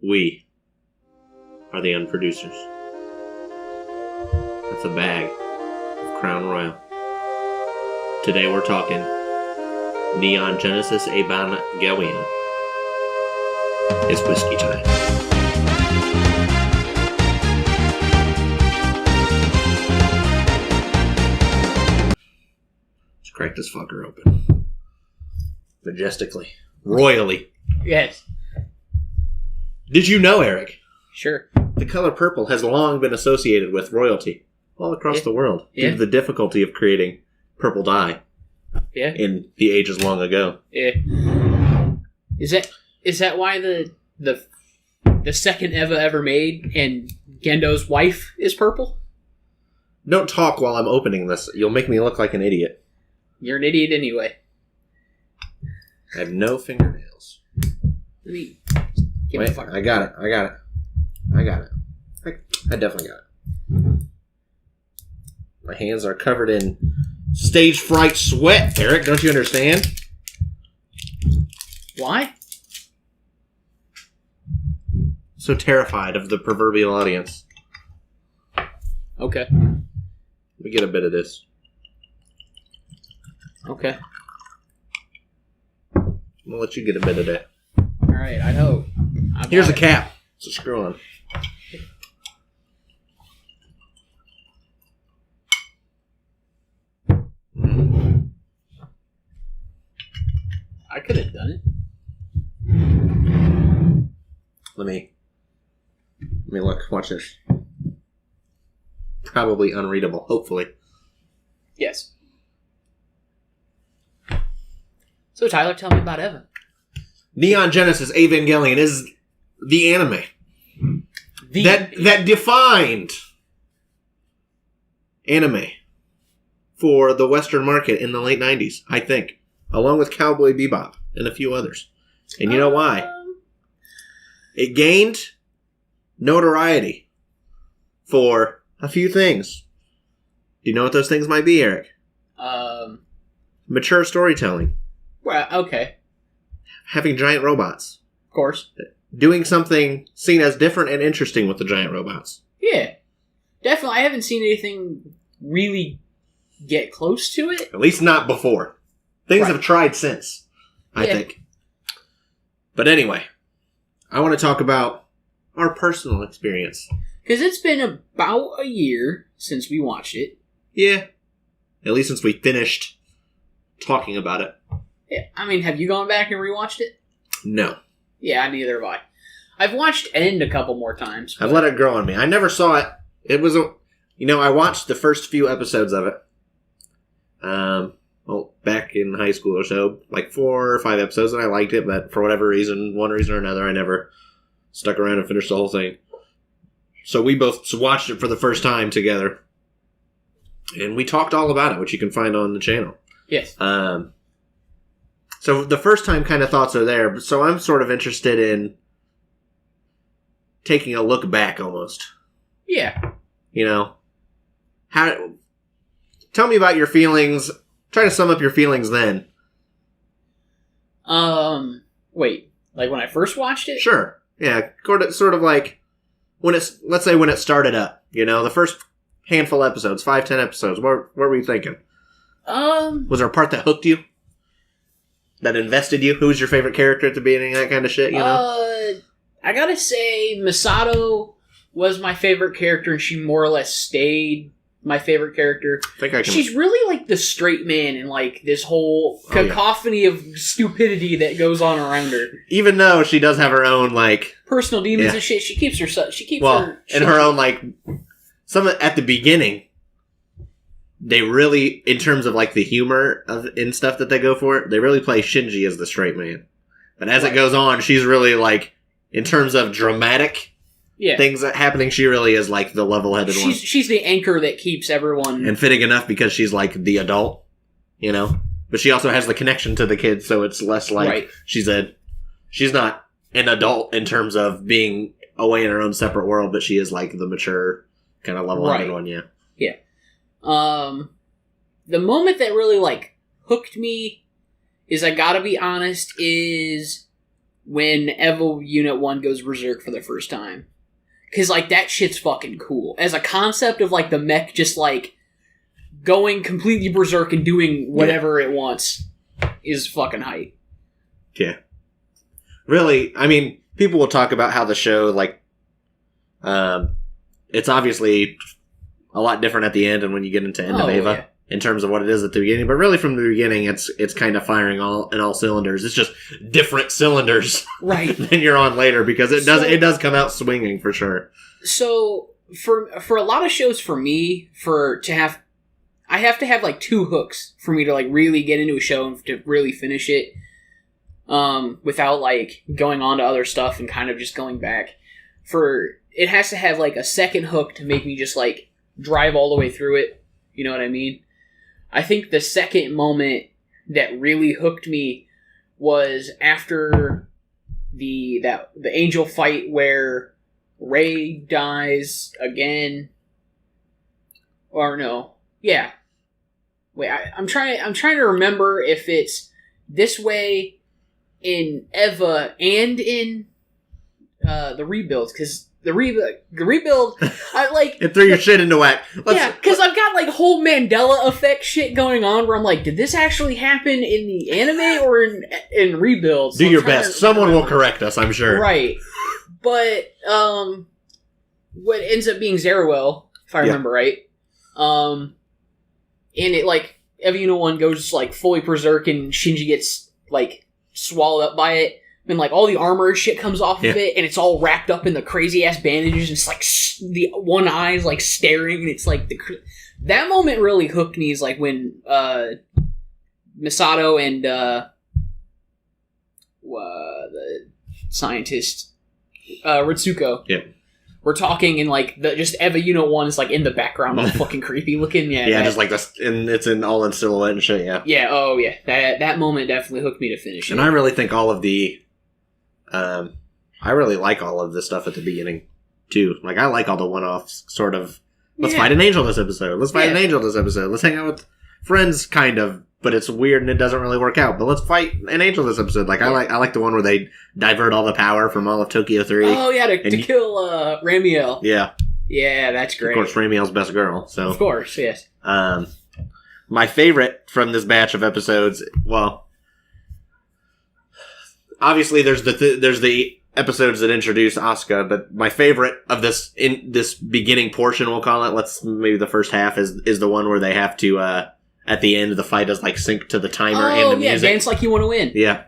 We are the Unproducers. That's a bag of Crown Royal. Today we're talking Neon Genesis Evangelion. It's whiskey time. Let's crack this fucker open. Majestically. Royally. Yes. Did you know, Eric? Sure. The color purple has long been associated with royalty all across the world due to the difficulty of creating purple dye in the ages long ago. Yeah. Is that why the second Eva ever made and Gendo's wife is purple? Don't talk while I'm opening this. You'll make me look like an idiot. You're an idiot anyway. I have no fingernails. Wait, I got it. I definitely got it. My hands are covered in stage fright sweat, Eric. Don't you understand? Why? So terrified of the proverbial audience. Okay. Let me get a bit of this. Okay. I'm gonna let you get a bit of that. Alright, I hope. Here's a cap. So screw on. I could have done it. Let me look. Watch this. Probably unreadable, hopefully. Yes. So Tyler, tell me about Eva. Neon Genesis Evangelion is the anime that defined anime for the Western market in the late 90s, I think, along with Cowboy Bebop and a few others. And you know why? It gained notoriety for a few things. Do you know what those things might be, Eric? Mature storytelling. Well, okay. Having giant robots. Of course. Doing something seen as different and interesting with the giant robots. Yeah. Definitely. I haven't seen anything really get close to it. At least not before. Things have tried since, I think. But anyway, I want to talk about our personal experience. Because it's been about a year since we watched it. Yeah. At least since we finished talking about it. Yeah. I mean, have you gone back and rewatched it? No. Yeah, neither have I. I've watched End a couple more times. I've let it grow on me. I never saw it. It was I watched the first few episodes of it. Back in high school or so, like 4 or 5 episodes, and I liked it, but for whatever reason, one reason or another, I never stuck around and finished the whole thing. So we both watched it for the first time together, and we talked all about it, which you can find on the channel. Yes. So the first time kind of thoughts are there, so I'm sort of interested in taking a look back almost. Yeah. Tell me about your feelings. Try to sum up your feelings then. Wait, like when I first watched it? Sure. Yeah, sort of like let's say when it started up, the first handful of episodes, 5-10 episodes, what were you thinking? Was there a part that hooked you? That invested you? Who was your favorite character at the beginning? That kind of shit, I gotta say Misato was my favorite character, and she more or less stayed my favorite character. She's really like the straight man in like this whole cacophony of stupidity that goes on around her. Even though she does have her own like personal demons and shit, she keeps her. Her own like some at the beginning. They really, in terms of like the humor and stuff that they go for, they really play Shinji as the straight man. But as it goes on, she's really like, in terms of dramatic things that happening, she really is like the level-headed one. She's the anchor that keeps everyone... And fitting enough because she's like the adult, But she also has the connection to the kids, so it's less like she's not an adult in terms of being away in her own separate world, but she is like the mature kind of level-headed one, yeah. Yeah. The moment that really, like, hooked me is, I gotta be honest, is when Evo Unit 1 goes berserk for the first time. Because, like, that shit's fucking cool. As a concept of, like, the mech just, like, going completely berserk and doing whatever it wants is fucking hype. Yeah. Really, I mean, people will talk about how the show, like, it's obviously a lot different at the end and when you get into End of Eva in terms of what it is at the beginning. But really, from the beginning, it's kind of firing in all cylinders. It's just different cylinders, right? than you're on later because it does come out swinging for sure. So for a lot of shows, for me, I have to have like 2 hooks for me to like really get into a show and to really finish it, without like going on to other stuff and kind of just going back. It has to have like a second hook to make me just like drive all the way through it. You know what I mean? I think the second moment that really hooked me was after the angel fight where Rey dies again. Or no. Yeah. Wait, I'm trying to remember if it's this way in Eva and in the rebuilds, because the rebuild, I like it threw your shit into whack. Because I've got like whole Mandela effect shit going on where I'm like, did this actually happen in the anime or in rebuilds? Do your best. Someone will correct us, I'm sure. Right, but what ends up being Zeruel, if I remember right, and it like Evuna 1 goes like fully berserk and Shinji gets like swallowed up by it. And, like, all the armor shit comes off of it, and it's all wrapped up in the crazy-ass bandages, and it's, like, the one eye's, like, staring, and it's, like, that moment really hooked me, is, like, when, Misato and, the scientist, Ritsuko. Yeah. We're talking, and, like, just Eva Unit 1 is, like, in the background, all fucking creepy looking, just, like, this, and it's all in silhouette and shit, yeah. Yeah, that moment definitely hooked me to finish it. And I really think all of the... I really like all of this stuff at the beginning, too. Like, I like all the one-offs, sort of, let's fight an angel this episode, let's fight an angel this episode, let's hang out with friends, kind of, but it's weird and it doesn't really work out, but let's fight an angel this episode. Like, I like the one where they divert all the power from all of Tokyo 3. Oh, yeah, to kill, Ramiel. Yeah. Yeah, that's great. Of course, Ramiel's best girl, so. Of course, yes. My favorite from this batch of episodes, well... Obviously, there's the episodes that introduce Asuka, but my favorite of this in this beginning portion, we'll call it. Maybe the first half is the one where they have to at the end of the fight does like sync to the timer and the music. Dance like you want to win. Yeah,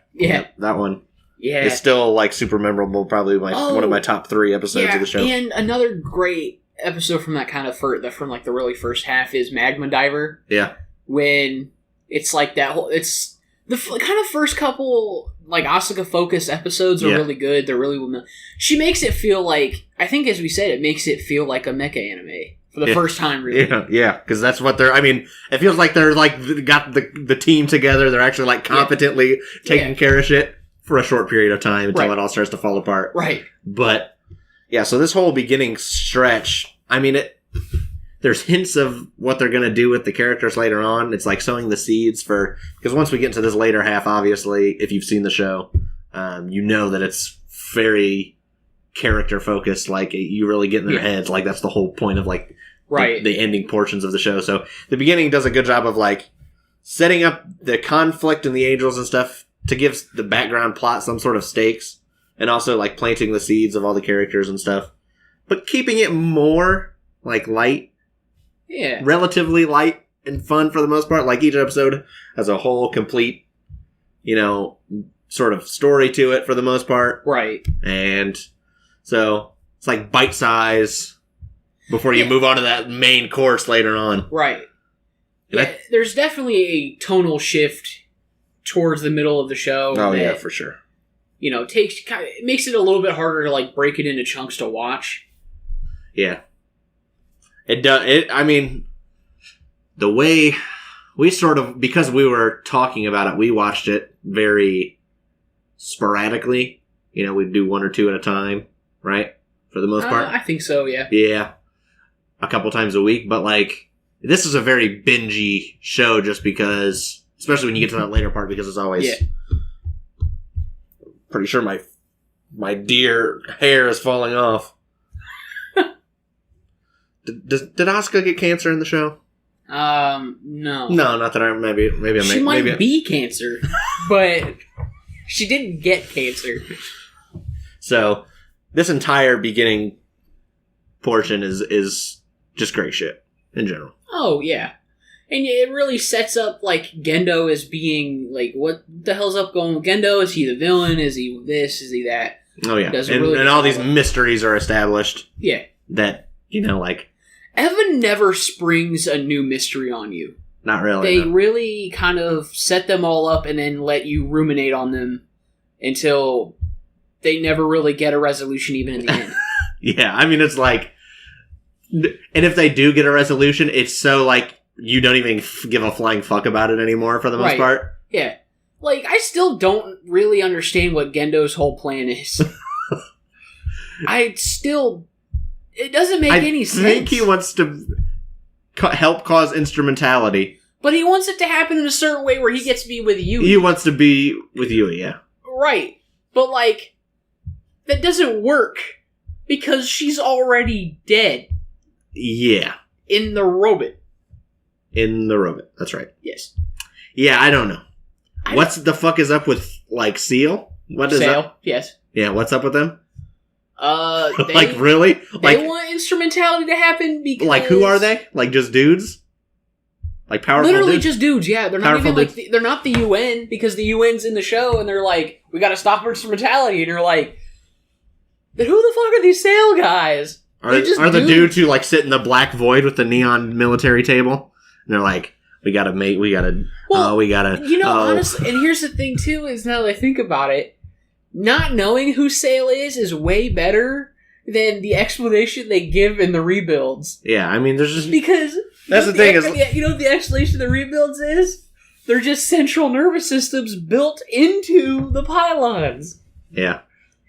that one. Yeah, is still like super memorable. Probably one of my top 3 episodes of the show. And another great episode from that kind of from like the really first half is Magma Diver. Yeah, when it's like that whole the kind of first couple. Like, Asuka-focused episodes are really good. They're really well... She makes it feel like... I think, as we said, it makes it feel like a mecha anime. For the first time, really. Yeah, because that's what they're... I mean, it feels like they're, like, got the team together. They're actually, like, competently taking care of shit for a short period of time until it all starts to fall apart. Right. But, yeah, so this whole beginning stretch... I mean, there's hints of what they're going to do with the characters later on. It's like sowing the seeds for... Because once we get into this later half, obviously, if you've seen the show, you know that it's very character-focused. Like, you really get in their heads. Like, that's the whole point of, like, the ending portions of the show. So, the beginning does a good job of, like, setting up the conflict and the angels and stuff to give the background plot some sort of stakes. And also, like, planting the seeds of all the characters and stuff. But keeping it more, like, light. Yeah. Relatively light and fun for the most part. Like, each episode has a whole complete, sort of story to it for the most part. Right. And so it's like bite size before you move on to that main course later on. Right. There's definitely a tonal shift towards the middle of the show. Oh, yeah, for sure. It makes it a little bit harder to, like, break it into chunks to watch. Yeah. It does. I mean, the way we sort of, because we were talking about it, we watched it very sporadically. We'd do 1 or 2 at a time, right? For the most part. I think so, yeah. Yeah. A couple times a week. But, like, this is a very bingey show just because, especially when you get to that later part, because it's always Pretty sure my dear hair is falling off. Did Asuka get cancer in the show? No. No, not that I maybe I She might be cancer, but she didn't get cancer. So this entire beginning portion is just great shit in general. Oh yeah, and it really sets up like Gendo as being like, what the hell's up going with Gendo? Is he the villain? Is he this? Is he that? Oh yeah, and all these mysteries are established. Yeah, that like. Evan never springs a new mystery on you. Not really. They really kind of set them all up and then let you ruminate on them until they never really get a resolution even in the end. Yeah, I mean, it's like... And if they do get a resolution, it's so, like, you don't even give a flying fuck about it anymore for the most part. Yeah. Like, I still don't really understand what Gendo's whole plan is. It doesn't make any sense. I think he wants to help cause instrumentality. But he wants it to happen in a certain way where he gets to be with Yui. He wants to be with Yui, yeah. Right. But, like, that doesn't work because she's already dead. Yeah. In the robot. That's right. Yes. Yeah, I don't know. What the fuck is up with, like, Seal? What is up? Yes. Yeah, what's up with them? Like, really? They want instrumentality to happen because... Like, who are they? Like, just dudes? Like, powerful literally dudes? just dudes, yeah. They're not even, like, they're not the UN, because the UN's in the show, and they're like, we gotta stop instrumentality, and you're like, then who the fuck are these Sail guys? Are the dudes who, like, sit in the black void with the neon military table? And they're like, we gotta... honestly, and here's the thing, too, is now that I think about it, not knowing who Sail is way better than the explanation they give in the rebuilds. Yeah, I mean, there's just... Because... That's the thing is... You know what the explanation of the rebuilds is? They're just central nervous systems built into the pylons. Yeah.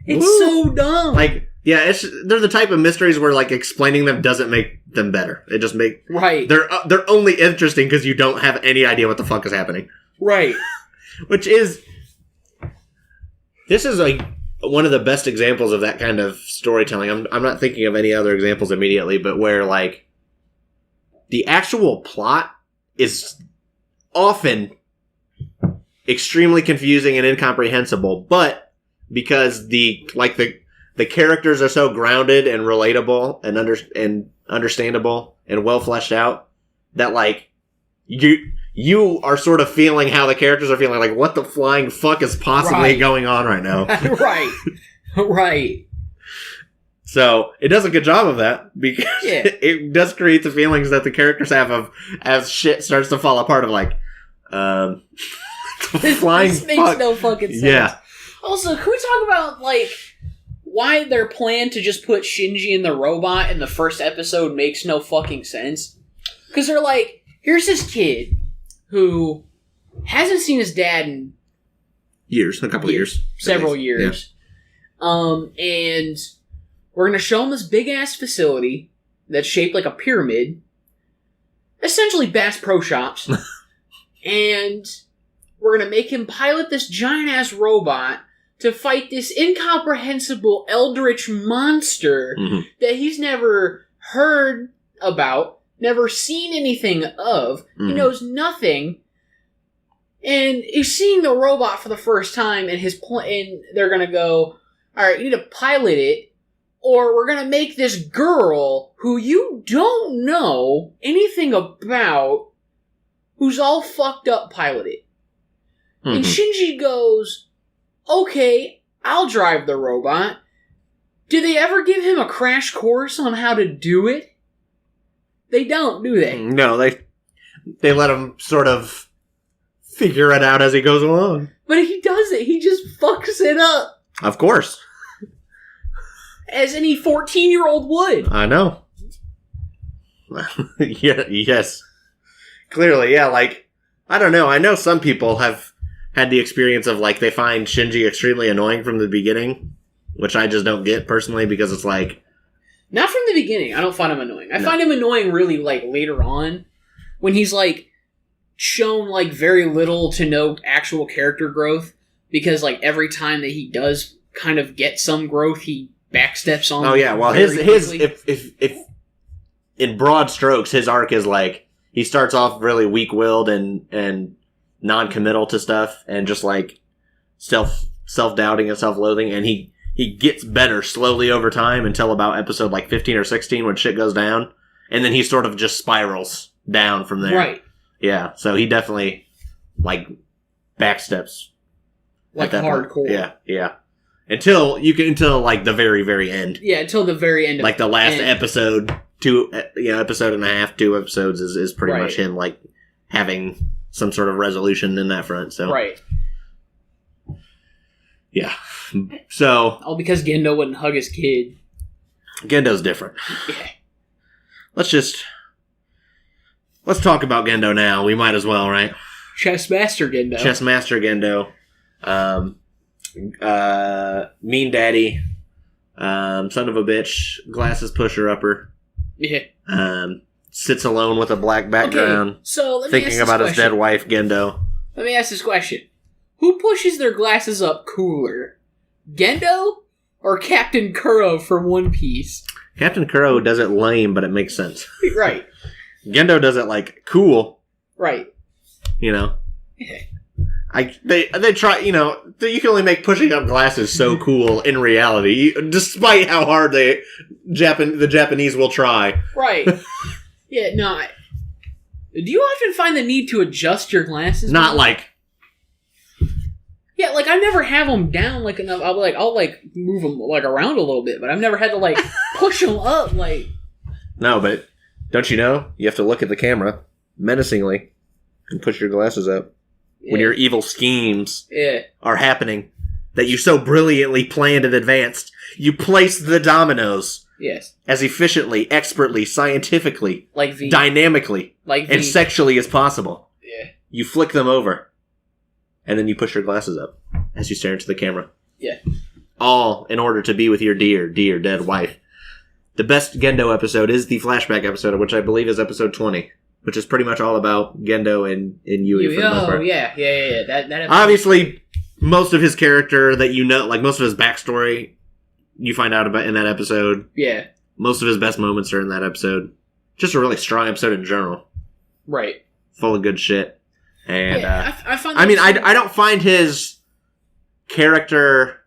It's so dumb. Like, yeah, they're the type of mysteries where, like, explaining them doesn't make them better. It just make... Right. They're only interesting because you don't have any idea what the fuck is happening. Right. Which is... This is, like, one of the best examples of that kind of storytelling. I'm not thinking of any other examples immediately, but where, like, the actual plot is often extremely confusing and incomprehensible, but because the characters are so grounded and relatable and understandable and well fleshed out that, like, you are sort of feeling how the characters are feeling. Like, what the flying fuck is possibly going on right now? Right. Right. So, it does a good job of that, because it does create the feelings that the characters have of, as shit starts to fall apart, of like, flying this makes no fucking sense. Yeah. Also, can we talk about, like, why their plan to just put Shinji in the robot in the first episode makes no fucking sense? Because they're like, here's this kid who hasn't seen his dad in... a couple years. Several years. Yeah. And we're going to show him this big-ass facility that's shaped like a pyramid. Essentially Bass Pro Shops. And we're going to make him pilot this giant-ass robot to fight this incomprehensible eldritch monster that he's never heard about, never seen anything of. He knows nothing. And he's seeing the robot for the first time, and and they're going to go, all right, you need to pilot it, or we're going to make this girl who you don't know anything about, who's all fucked up, pilot it. And Shinji goes, okay, I'll drive the robot. Do they ever give him a crash course on how to do it? They don't, do they? No, they let him sort of figure it out as he goes along. But he does it. He just fucks it up. Of course. As any 14-year-old would. I know. Yes. Clearly, yeah, like, I don't know. I know some people have had the experience of, like, they find Shinji extremely annoying from the beginning, which I just don't get personally, because it's like... Not from the beginning. I don't find him annoying. I find him annoying really, like, later on, when he's, like, shown, like, very little to no actual character growth. because like every time that he does kind of get some growth, he backsteps on. Oh yeah, well his if in broad strokes, his arc is like he starts off really weak-willed and non-committal to stuff, and just like self-doubting and self-loathing, and he gets better slowly over time until about episode like 15 or 16 when shit goes down, and then he sort of just spirals down from there. Right. Yeah, so he definitely like backsteps. Like hardcore. Yeah. Until like the very, very end. Yeah, until the very end. Like the last episode, episode and a half, 2 episodes is pretty much him like having some sort of resolution in that front. So right. Yeah. So all because Gendo wouldn't hug his kid. Gendo's different. Yeah. Let's talk about Gendo now. We might as well, right? Chessmaster Gendo. Mean daddy. Son of a bitch. Glasses pusher upper. Yeah. Sits alone with a black background. Okay, so let me thinking about his dead wife, Gendo. Let me ask this question. Who pushes their glasses up cooler? Gendo or Captain Kuro from One Piece? Captain Kuro does it lame, but it makes sense. Right. Gendo does it like cool. Right. You know? They try, you know, you can only make pushing up glasses so cool in reality, despite how hard the Japanese will try. Right. Yeah, no. Do you often find the need to adjust your glasses? Not like... Yeah, like I never have them down like enough. I'll move them like around a little bit, but I've never had to like push them up like. No, but don't you know you have to look at the camera menacingly and push your glasses up when your evil schemes are happening that you so brilliantly planned in advance. You place the dominoes. Yes. As efficiently, expertly, scientifically, dynamically, and sexually as possible. Yeah. You flick them over. And then you push your glasses up as you stare into the camera. Yeah. All in order to be with your dear, dear dead wife. The best Gendo episode is the flashback episode, which I believe is episode 20, which is pretty much all about Gendo and Yui for the most part. Yeah. That obviously, most of his character that you know, like most of his backstory, you find out about in that episode. Yeah. Most of his best moments are in that episode. Just a really strong episode in general. Right. Full of good shit. And I don't find his character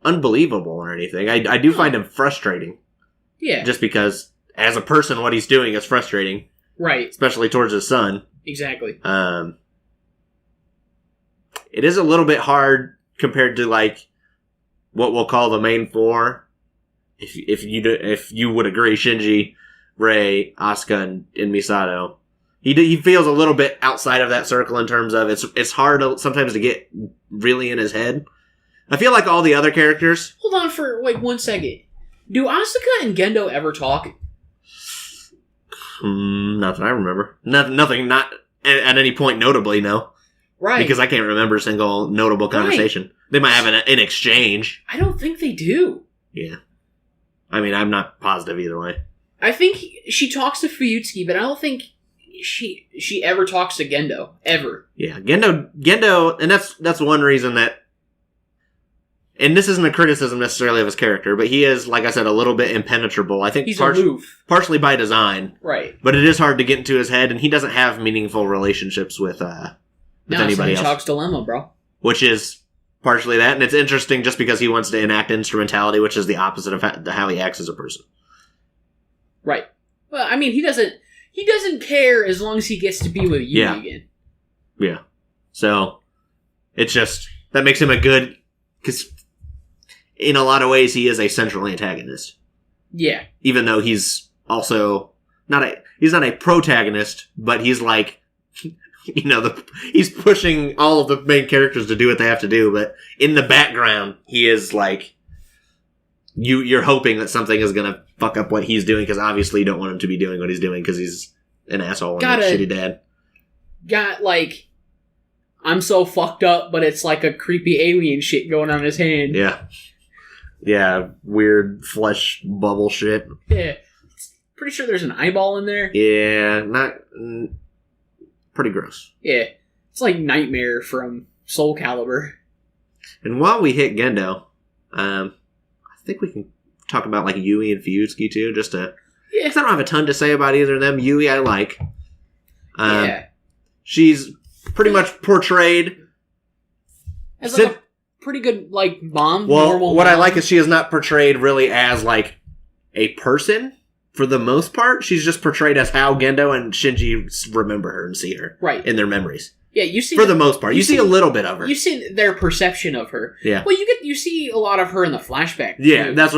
unbelievable or anything. I do find him frustrating. Yeah. Just because as a person what he's doing is frustrating. Right. Especially towards his son. Exactly. It is a little bit hard compared to like what we'll call the main four. If you would agree, Shinji, Rei, Asuka, and Misato. He feels a little bit outside of that circle in terms of it's hard sometimes to get really in his head. I feel like all the other characters... Hold on for like 1 second. Do Asuka and Gendo ever talk? Not that I remember. Nothing, not at any point notably, no. Right. Because I can't remember a single notable conversation. Right. They might have an exchange. I don't think they do. Yeah. I mean, I'm not positive either way. I think she talks to Fuyutsuki, but I don't think... She ever talks to Gendo ever. Yeah, Gendo, and that's one reason that, and this isn't a criticism necessarily of his character, but he is, like I said, a little bit impenetrable. I think he's aloof, partially by design, right? But it is hard to get into his head, and he doesn't have meaningful relationships with anybody else. Chalk's dilemma, bro. Which is partially that, and it's interesting just because he wants to enact instrumentality, which is the opposite of how he acts as a person. Right. Well, I mean, he doesn't care as long as he gets to be with you again. Yeah. So, it's just, that makes him a good, because in a lot of ways he is a central antagonist. Yeah. Even though he's also, he's not a protagonist, but he's like, you know, he's pushing all of the main characters to do what they have to do, but in the background, he is like, you're hoping that something is going to fuck up what he's doing, because obviously you don't want him to be doing what he's doing because he's an asshole and a shitty dad. Got, like, I'm so fucked up, but it's like a creepy alien shit going on in his hand. Yeah. Yeah, weird flesh bubble shit. Yeah. Pretty sure there's an eyeball in there. Yeah, pretty gross. Yeah. It's like Nightmare from Soul Calibur. And while we hit Gendo, I think we can talk about like Yui and Fuyutsuki too, just to... Yeah. Because I don't have a ton to say about either of them. Yui I like. She's pretty much portrayed... As like a pretty good, like, mom. Well, what mom. I like is she is not portrayed really as, like, a person, for the most part. She's just portrayed as how Gendo and Shinji remember her and see her. Right. In their memories. Yeah, you see... For the most part. You see a little bit of her. You see their perception of her. Yeah. Well, you see a lot of her in the flashback, too. Yeah, that's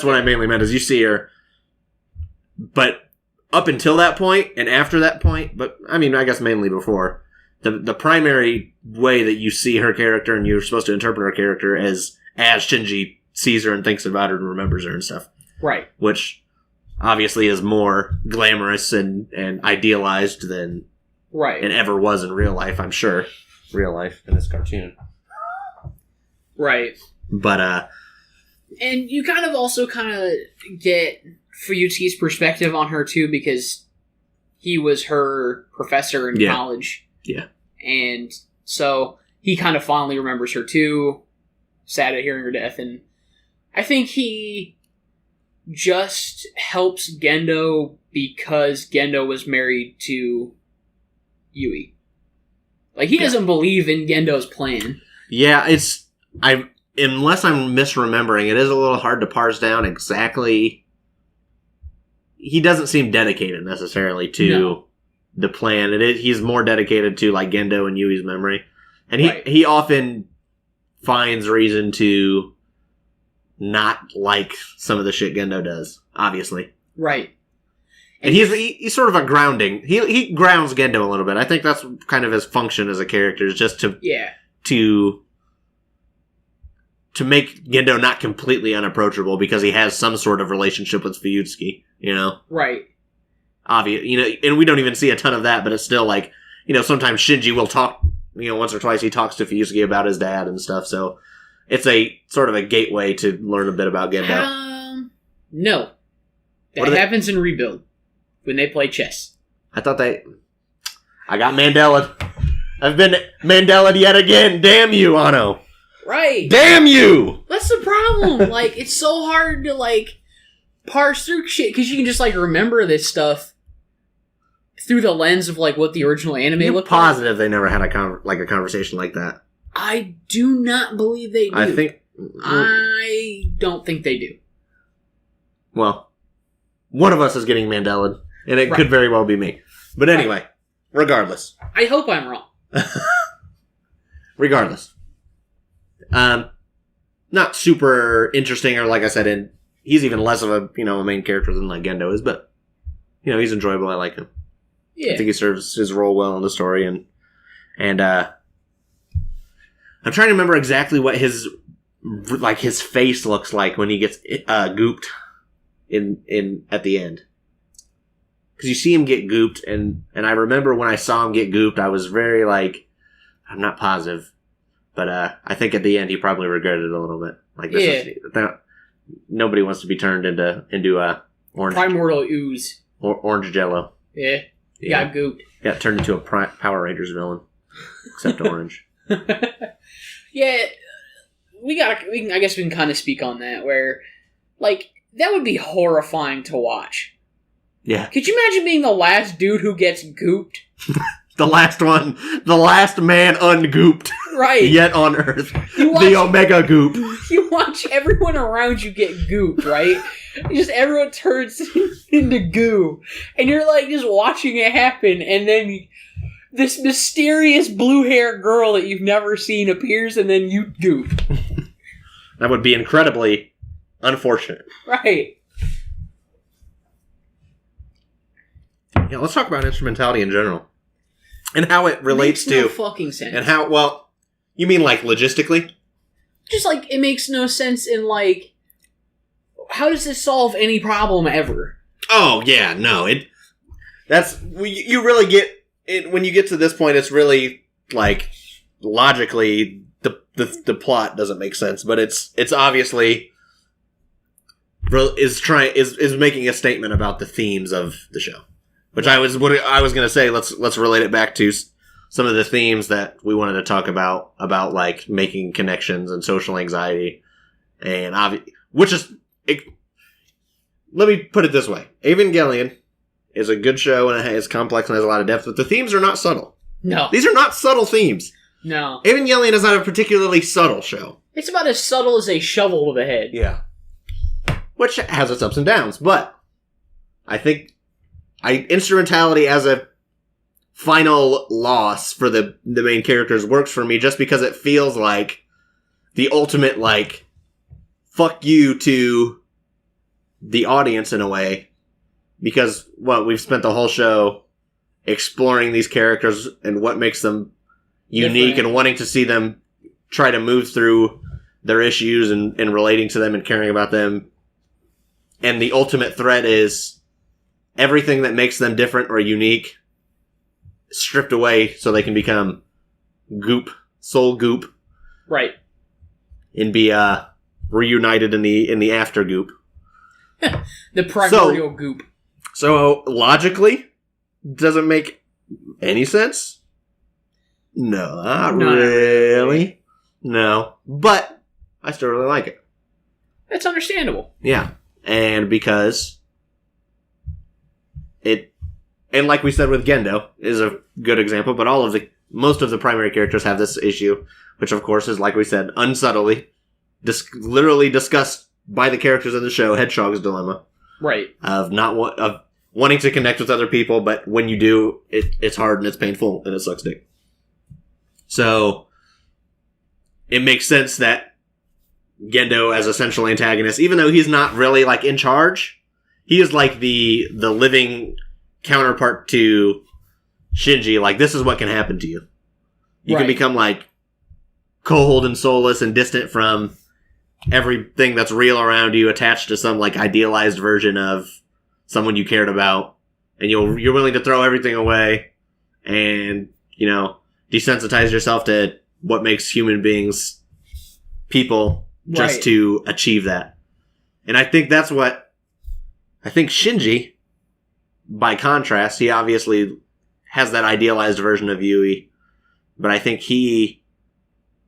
what I mainly meant, is you see her. But up until that point, and after that point, but, I mean, I guess mainly before... The primary way that you see her character and you're supposed to interpret her character is as Shinji sees her and thinks about her and remembers her and stuff. Right. Which obviously is more glamorous and idealized than it ever was in real life, I'm sure. Real life in this cartoon. Right. But, and you kind of get Fuyutsuki's perspective on her too, because he was her professor in college. Yeah. And so he kind of fondly remembers her too, sad at hearing her death, and I think he just helps Gendo because Gendo was married to Yui. Like, he doesn't believe in Gendo's plan. Yeah, unless I'm misremembering, it is a little hard to parse down exactly. He doesn't seem dedicated necessarily to the plan. He's more dedicated to, like, Gendo and Yui's memory. And he often finds reason to not like some of the shit Gendo does, obviously. Right. And he's sort of a grounding. He grounds Gendo a little bit. I think that's kind of his function as a character, is just to make Gendo not completely unapproachable, because he has some sort of relationship with Fuyutsuki, you know? Right. Obvious, you know, and we don't even see a ton of that, but it's still like, you know, sometimes Shinji will talk, you know, once or twice he talks to Fuyutsuki about his dad and stuff, so it's a sort of a gateway to learn a bit about Gendo. No. That happens in Rebuild, when they play chess. I got Mandela. I've been Mandela yet again. Damn you, Anno. Right. Damn you! That's the problem. Like, it's so hard to, like, parse through shit, because you can just, like, remember this stuff through the lens of, like, what the original anime looked like. Positive they never had a conversation like that. I do not believe they do. I don't think they do. Well, one of us is getting Mandela, and it could very well be me. But anyway, regardless. I hope I'm wrong. Regardless. Not super interesting, or like I said, he's even less of a main character than like Gendo is, but he's enjoyable. I like him. Yeah. I think he serves his role well in the story, and I'm trying to remember exactly what his face looks like when he gets gooped in at the end. Because you see him get gooped, and I remember when I saw him get gooped, I was very I'm not positive, but I think at the end he probably regretted it a little bit. Like, nobody wants to be turned into orange primordial ooze or orange Jello. Yeah, got gooped. Got turned into a Power Rangers villain, except orange. Yeah, I guess we can kind of speak on that, where that would be horrifying to watch. Yeah. Could you imagine being the last dude who gets gooped? The last man ungooped. Right. Yet on Earth. The Omega Goop. You watch everyone around you get gooped, right? Just everyone turns into goo. And you're just watching it happen, and then this mysterious blue-haired girl that you've never seen appears, and then you goop. That would be incredibly unfortunate. Right. Yeah, let's talk about instrumentality in general. And how it relates to... Makes no fucking sense. And how, well, you mean logistically? Just it makes no sense in how does this solve any problem ever? Oh, yeah, no. You really get it when you get to this point. It's really logically the plot doesn't make sense, but it's obviously is making a statement about the themes of the show. Which I was going to say, let's relate it back to some of the themes that we wanted to talk about like making connections and social anxiety, and let me put it this way: Evangelion is a good show and it's complex and has a lot of depth, but the themes are not subtle. No, these are not subtle themes. No, Evangelion is not a particularly subtle show. It's about as subtle as a shovel to the head. Yeah, which has its ups and downs, but I think instrumentality as a final loss for the main characters works for me just because it feels like the ultimate, like, fuck you to the audience in a way. Because, we've spent the whole show exploring these characters and what makes them unique and wanting to see them try to move through their issues and relating to them and caring about them. And the ultimate threat is everything that makes them different or unique stripped away so they can become goop, soul goop. Right. And be reunited in the after goop. The primordial goop. So logically, doesn't make any sense? No, not really. No. But I still really like it. It's understandable. Yeah. And because and like we said with Gendo, is a good example, but most of the primary characters have this issue, which of course is, like we said, unsubtly, literally discussed by the characters in the show, Hedgehog's dilemma. Right. Of wanting to connect with other people, but when you do, it's hard and it's painful and it sucks dick. So, it makes sense that Gendo as a central antagonist, even though he's not really, like, in charge, he is like the living counterpart to Shinji. Like, this is what can happen to you. You can become, like, cold and soulless and distant from everything that's real around you, attached to some, like, idealized version of someone you cared about. And you're willing to throw everything away and, desensitize yourself to what makes human beings people just to achieve that. And I think that's what... I think Shinji, by contrast, he obviously has that idealized version of Yui, but I think he,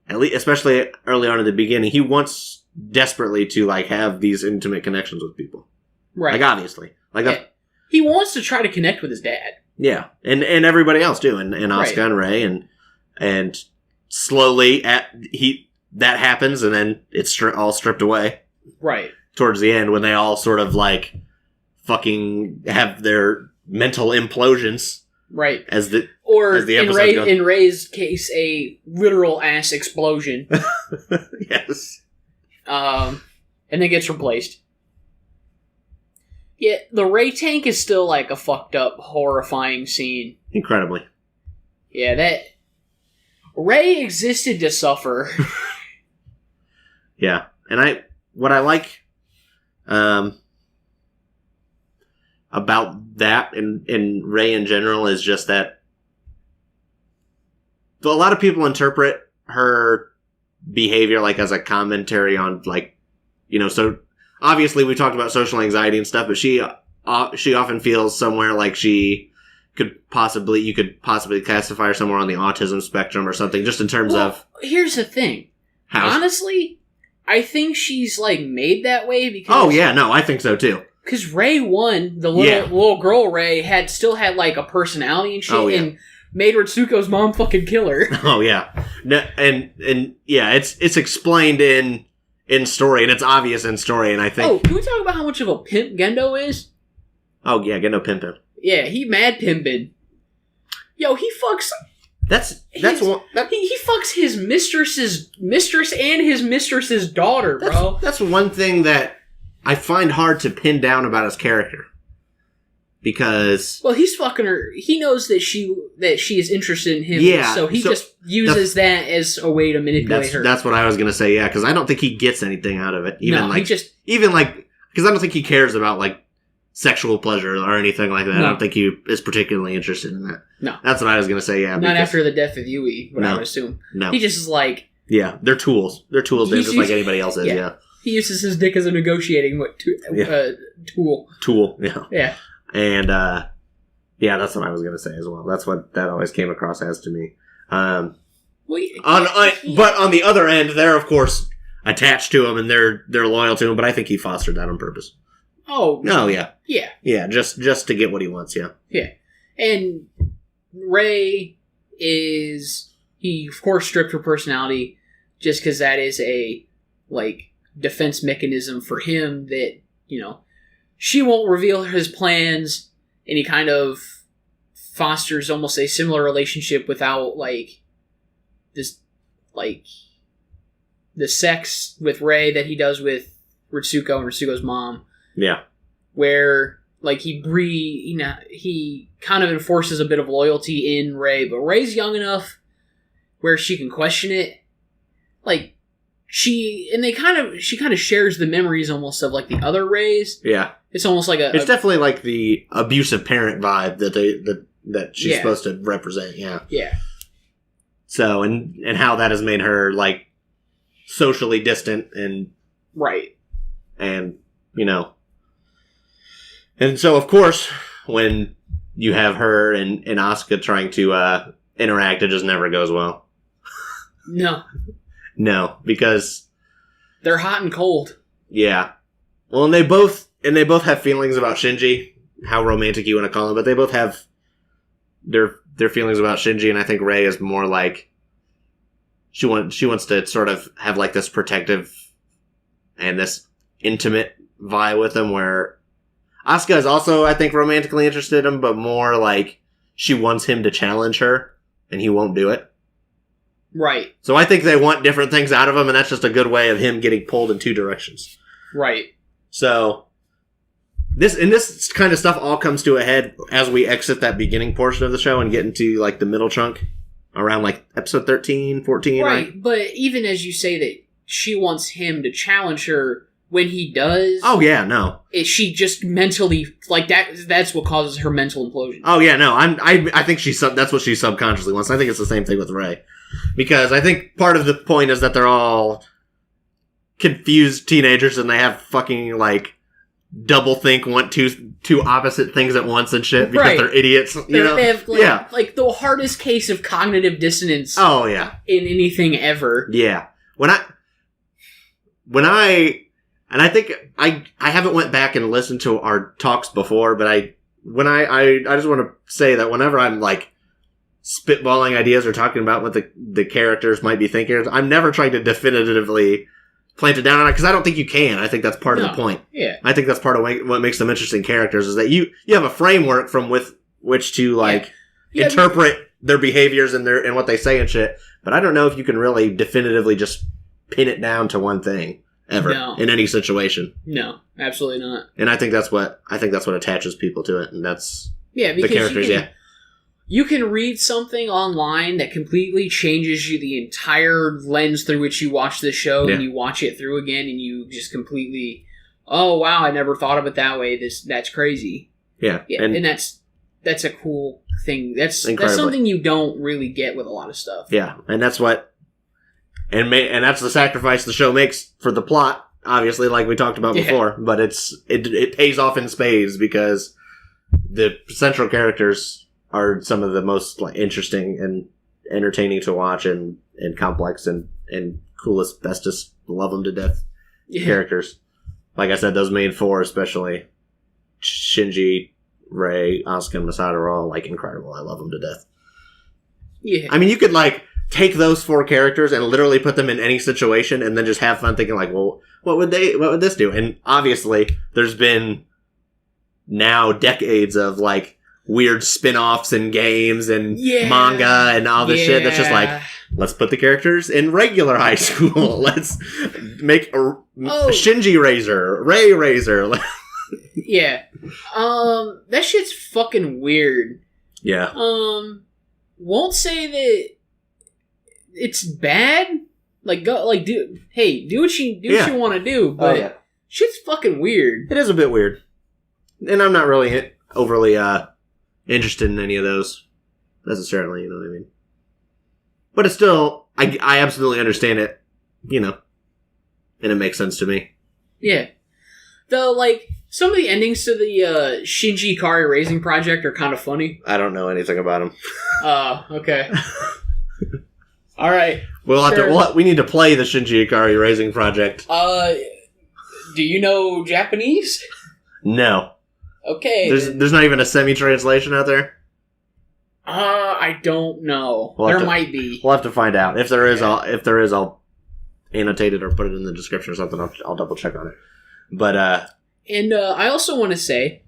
at least, especially early on in the beginning, he wants desperately to, like, have these intimate connections with people. Right. Like, obviously. Like, he wants to try to connect with his dad. Yeah. And everybody else too, and Asuka and Rei, and slowly that happens, and then it's all stripped away. Right. Towards the end, when they all sort of, like, fucking have their mental implosions. Right. As the episode goes. In Rei's case, a literal ass explosion. Yes. And then gets replaced. Yeah, the Rei tank is still, like, a fucked up, horrifying scene. Incredibly. Yeah, that... Rei existed to suffer. Yeah. And what I like... about that and Rei in general is just that a lot of people interpret her behavior like as a commentary on, like, so obviously we talked about social anxiety and stuff, but she often feels somewhere like you could possibly classify her somewhere on the autism spectrum or something, just in terms of... Here's the thing. Honestly, I think she's, like, made that way because... Oh, yeah, no, I think so, too. Because Rei 1, the little girl Rei, still had, like, a personality and shit, and made Ritsuko's mom fucking kill her. Oh, yeah. No, and yeah, it's explained in story, and it's obvious in story, and I think... Oh, can we talk about how much of a pimp Gendo is? Oh, yeah, Gendo pimpin'. Yeah, he mad pimpin'. Yo, he fucks... He fucks his mistress and his mistress's daughter, bro. That's one thing that I find hard to pin down about his character. Because... Well, he's fucking her. He knows that she is interested in him, so he just uses that as a way to manipulate her. That's what I was going to say, yeah, because I don't think he gets anything out of it. Because I don't think he cares about, like, sexual pleasure or anything like that. No. I don't think he is particularly interested in that. No. That's what I was going to say, yeah. Not after the death of Yui, I would assume. No. He just is like... Yeah, they're tools. They're tools, just like anybody else is, yeah. He uses his dick as a negotiating tool. Tool, yeah. Yeah. And, Yeah, that's what I was going to say as well. That's what that always came across as to me. But on the other end, they're of course attached to him and they're loyal to him. But I think he fostered that on purpose. Oh yeah, just to get what he wants. Yeah, and Rey he of course stripped her personality just because that is a defense mechanism for him that she won't reveal his plans, and he kind of fosters almost a similar relationship without this the sex with Rey that he does with Ritsuko and Ritsuko's mom. Yeah, where he kind of enforces a bit of loyalty in Rey, but Rey's young enough where she can question it. She kind of shares the memories almost of the other Reys. Yeah, it's almost it's definitely the abusive parent vibe that she's supposed to represent. Yeah. So and how that has made her socially distant and right, and and so of course when you have her and Asuka trying to interact, it just never goes well. No, because they're hot and cold. Yeah. Well, and they both have feelings about Shinji, how romantic you want to call him, but they both have their feelings about Shinji, and I think Rey is more she wants to sort of have this protective and this intimate vibe with him, where Asuka is also, I think, romantically interested in him, but more she wants him to challenge her, and he won't do it. Right. So I think they want different things out of him, and that's just a good way of him getting pulled in two directions. Right. So this kind of stuff all comes to a head as we exit that beginning portion of the show and get into the middle chunk around episode 13, 14. Right. But even as you say that she wants him to challenge her, when he does... Oh, yeah, no. She just mentally... that's what causes her mental implosion. Oh, yeah, no. I think that's what she subconsciously wants. I think it's the same thing with Rey. Because I think part of the point is that they're all confused teenagers and they have fucking, double think, want two opposite things at once and shit because they're idiots. They have, the hardest case of cognitive dissonance oh, yeah. in anything ever. Yeah. And I think I haven't went back and listened to our talks before, but I just want to say that whenever I'm spitballing ideas or talking about what the characters might be thinking, I'm never trying to definitively plant it down on it, because I don't think you can. I think that's part of the point. Yeah. I think that's part of what makes them interesting characters, is that you have a framework from which to interpret their behaviors and what they say and shit. But I don't know if you can really definitively just pin it down to one thing ever in any situation. No, absolutely not. And I think that's what attaches people to it, and that's because the characters. You can read something online that completely changes you the entire lens through which you watch the show, and you watch it through again, and you just completely, oh wow, I never thought of it that way. That's crazy. Yeah, and that's a cool thing. That's something you don't really get with a lot of stuff. Yeah, and that's what, and that's the sacrifice the show makes for the plot. Obviously, like we talked about before, but it pays off in spades because the central characters are some of the most interesting and entertaining to watch and complex and coolest, bestest, love them to death characters. Like I said, those main four, especially Shinji, Rey, Asuka, and Masato, are all incredible. I love them to death. Yeah. I mean, you could take those four characters and literally put them in any situation and then just have fun thinking well, what would this do? And obviously there's been now decades of weird spin-offs and games and manga and all this shit that's just let's put the characters in regular high school. Let's make Shinji Razor, Rey Razor. Yeah. That shit's fucking weird. Yeah. Won't say that it's bad. Do what you want to do, but shit's fucking weird. It is a bit weird. And I'm not really overly interested in any of those necessarily, you know what I mean? But it's still, I absolutely understand it, and it makes sense to me. Yeah. Though, Some of the endings to the Shinji Ikari Raising Project are kind of funny. I don't know anything about him. Okay. All right. We need to play the Shinji Ikari Raising Project. Do you know Japanese? No. Okay. There's not even a semi-translation out there? I don't know. There might be. We'll have to find out. If there is, I'll annotate it or put it in the description or something. I'll double check on it. But and I also want to say,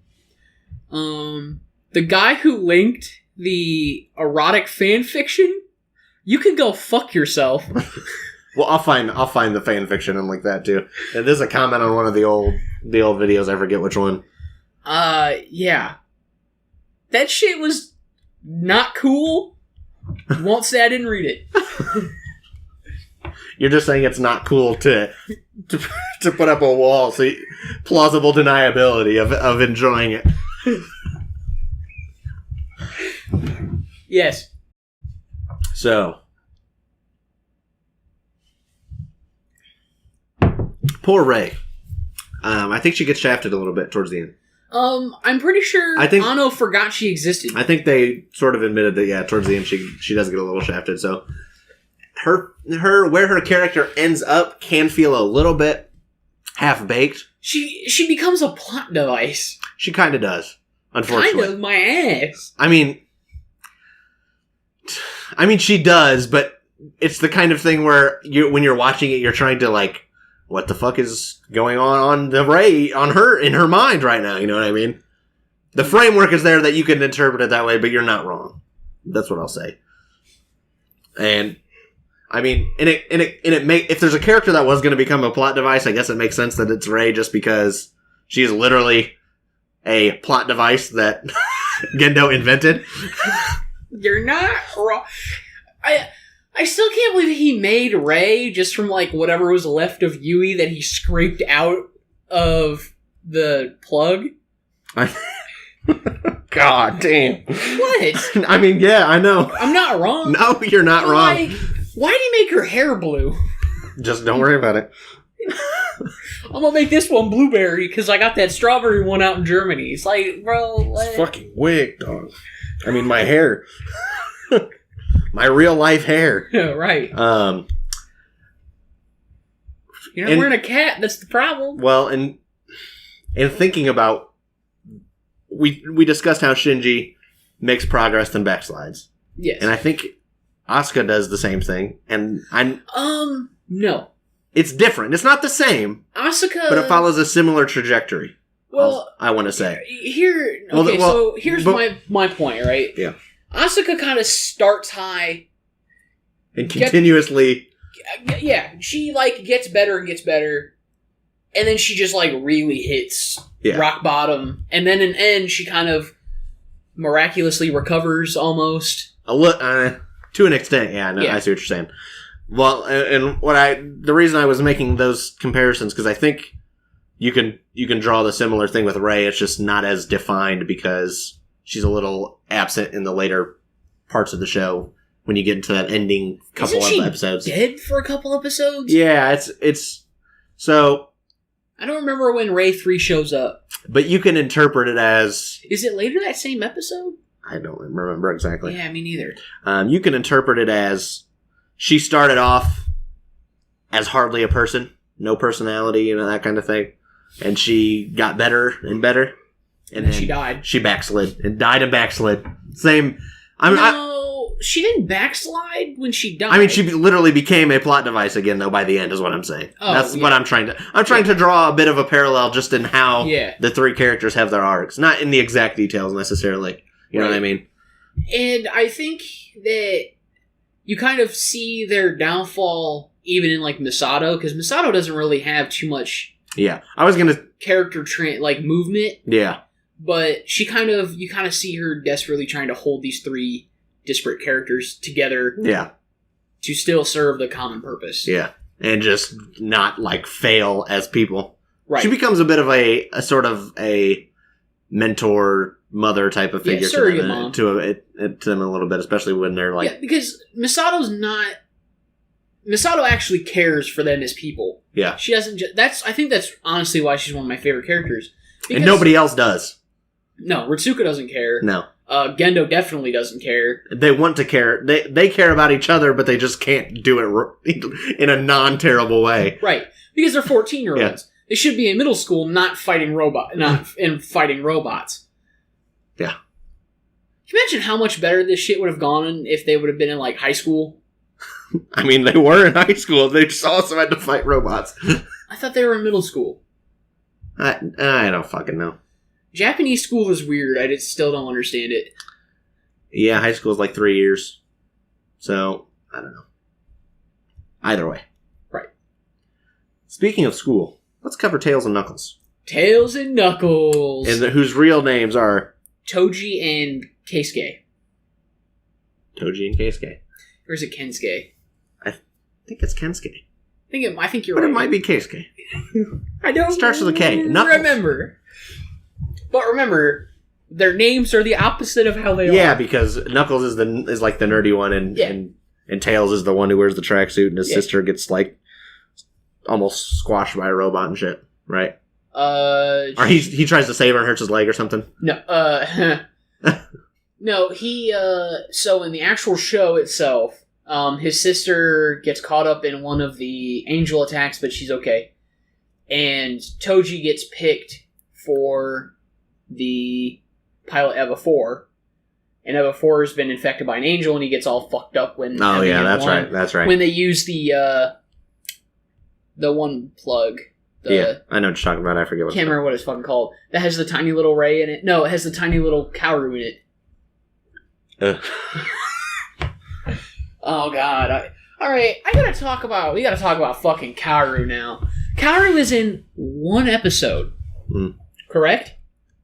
the guy who linked the erotic fan fiction, you can go fuck yourself. Well, I'll find the fan fiction and link that too. And there's a comment on one of the old videos. I forget which one. Yeah. That shit was not cool. Won't say I didn't read it. You're just saying it's not cool to put up a wall, so plausible deniability of enjoying it. Yes. So, poor Rei. I think she gets shafted a little bit towards the end. I'm pretty sure Anno forgot she existed. I think they sort of admitted that, yeah, towards the end she does get a little shafted. So, her where her character ends up can feel a little bit half-baked. She becomes a plot device. She kind of does, unfortunately. Kind of, my ass. I mean, she does, but it's the kind of thing where when you're watching it, you're trying to, like, what the fuck is going on in her mind right now? You know what I mean? The framework is there that you can interpret it that way, but you're not wrong. That's what I'll say. And I mean, if there's a character that was going to become a plot device, I guess it makes sense that it's Rei, just because she is literally a plot device that Gendo invented. You're not wrong. I still can't believe he made Rei just from, like, whatever was left of Yui that he scraped out of the plug. God damn. What? I mean, yeah, I know. I'm not wrong. No, you're not wrong. Like, why did he make her hair blue? Just don't worry about it. I'm gonna make this one blueberry because I got that strawberry one out in Germany. It's like, bro, like... It's fucking wig, dog. I mean, my hair. My real life hair. Yeah, right. You're not wearing a cap. That's the problem. Well, and thinking about, we discussed how Shinji makes progress then backslides. Yes. And I think Asuka does the same thing. And no. It's different. It's not the same. Asuka, but it follows a similar trajectory. Well, I want to say. So here's my point, right? Yeah. Asuka kind of starts high. And continuously... Yeah, she, like, gets better and gets better. And then she just, like, really hits rock bottom. And then in the end, she kind of miraculously recovers, almost. To an extent, yeah, no, I see what you're saying. Well, and the reason I was making those comparisons, because I think you can draw the similar thing with Rei. It's just not as defined because she's a little absent in the later parts of the show when you get into that ending couple of episodes. Dead for a couple episodes? Yeah, it's so. I don't remember when Rei 3 shows up. But you can interpret it as... Is it later that same episode? I don't remember exactly. Yeah, me neither. You can interpret it as she started off as hardly a person, no personality, that kind of thing. And she got better and better. And then she died. She backslid and died and backslid. Same. She didn't backslide when she died. I mean, she literally became a plot device again, though, by the end, is what I'm saying. That's what I'm trying to... I'm trying to draw a bit of a parallel just in how the three characters have their arcs. Not in the exact details, necessarily. You know what I mean? And I think that you kind of see their downfall even in, like, Misato, because Misato doesn't really have too much... Yeah. I was going to... character movement. Yeah. But you kind of see her desperately trying to hold these three disparate characters together. Yeah. To still serve the common purpose. Yeah. And just not, like, fail as people. Right. She becomes a bit of a sort of a mentor, mother type of figure to them a little bit, especially when they're like... Yeah, because Misato actually cares for them as people. Yeah. She doesn't I think that's honestly why she's one of my favorite characters. And nobody else does. No, Ritsuka doesn't care. No. Gendo definitely doesn't care. They want to care. They care about each other, but they just can't do it in a non-terrible way. Right. Because they're 14-year-olds. Yeah. They should be in middle school, not fighting robots. Yeah. Can you imagine how much better this shit would have gone if they would have been in, like, high school? I mean, they were in high school. They just also had to fight robots. I thought they were in middle school. I don't fucking know. Japanese school is weird. I still don't understand it. Yeah, high school is like 3 years. So, I don't know. Either way. Right. Speaking of school, let's cover Tails and Knuckles. Tails and Knuckles. And whose real names are... Toji and Keisuke. Toji and Keisuke. Or is it Kensuke? I think it's Kensuke. I think you're right. But it might be Keisuke. I don't Starts with a K. Knuckles. Remember. But remember, their names are the opposite of how they are. Yeah, because Knuckles is like the nerdy one, and Tails is the one who wears the tracksuit, and his sister gets like almost squashed by a robot and shit, right? Or he tries to save her and hurts his leg or something. No, no. So in the actual show itself, his sister gets caught up in one of the angel attacks, but she's okay, and Toji gets picked for the pilot Eva 4, and Eva 4 has been infected by an angel, and he gets all fucked up when... Oh, yeah, that's right. When they use the one plug. Yeah, I know what you're talking about. I forget what can't remember what it's fucking called. That has the tiny little ray in it. No, it has the tiny little Kaoru in it. Oh, God. Alright, we gotta talk about fucking Kaoru now. Kaoru is in one episode. Correct?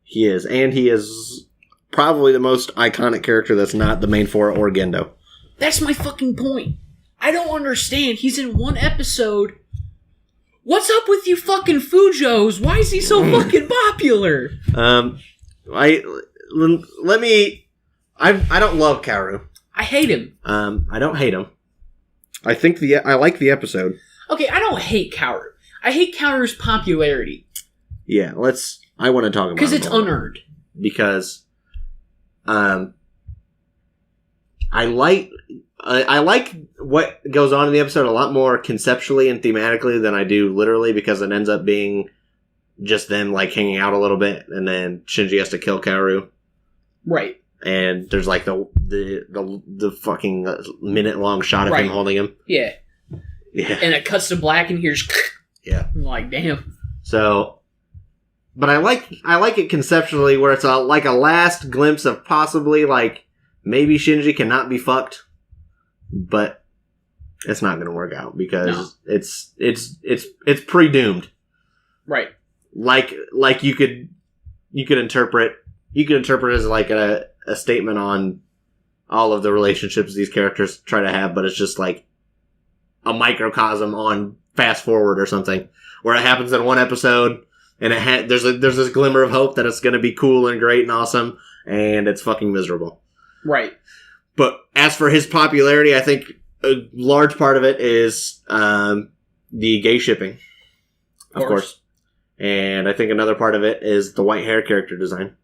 He is, and he is probably the most iconic character that's not the main four or Gendo. That's my fucking point. I don't understand. He's in one episode. What's up with you fucking Fujos? Why is he so fucking popular? I don't love Kaoru. I hate him. I don't hate him. I like the episode. Okay, I don't hate Kaoru. I hate Kaoru's popularity. Yeah, I want to talk about it. Because it's unearned. Because, I like what goes on in the episode a lot more conceptually and thematically than I do literally, because it ends up being just them like hanging out a little bit, and then Shinji has to kill Kaoru. Right. And there's like the fucking minute long shot of him holding him. Yeah. Yeah. And it cuts to black and here's yeah. I'm like, damn. So, but I like it conceptually, where it's like a last glimpse of possibly like maybe Shinji cannot be fucked, but it's not going to work out because it's pre-doomed. Right. Like you could interpret as like a statement on all of the relationships these characters try to have, but it's just like a microcosm on Fast Forward or something, where it happens in one episode and there's this glimmer of hope that it's going to be cool and great and awesome, and it's fucking miserable. Right. But as for his popularity, I think a large part of it is the gay shipping, of course. And I think another part of it is the white hair character design.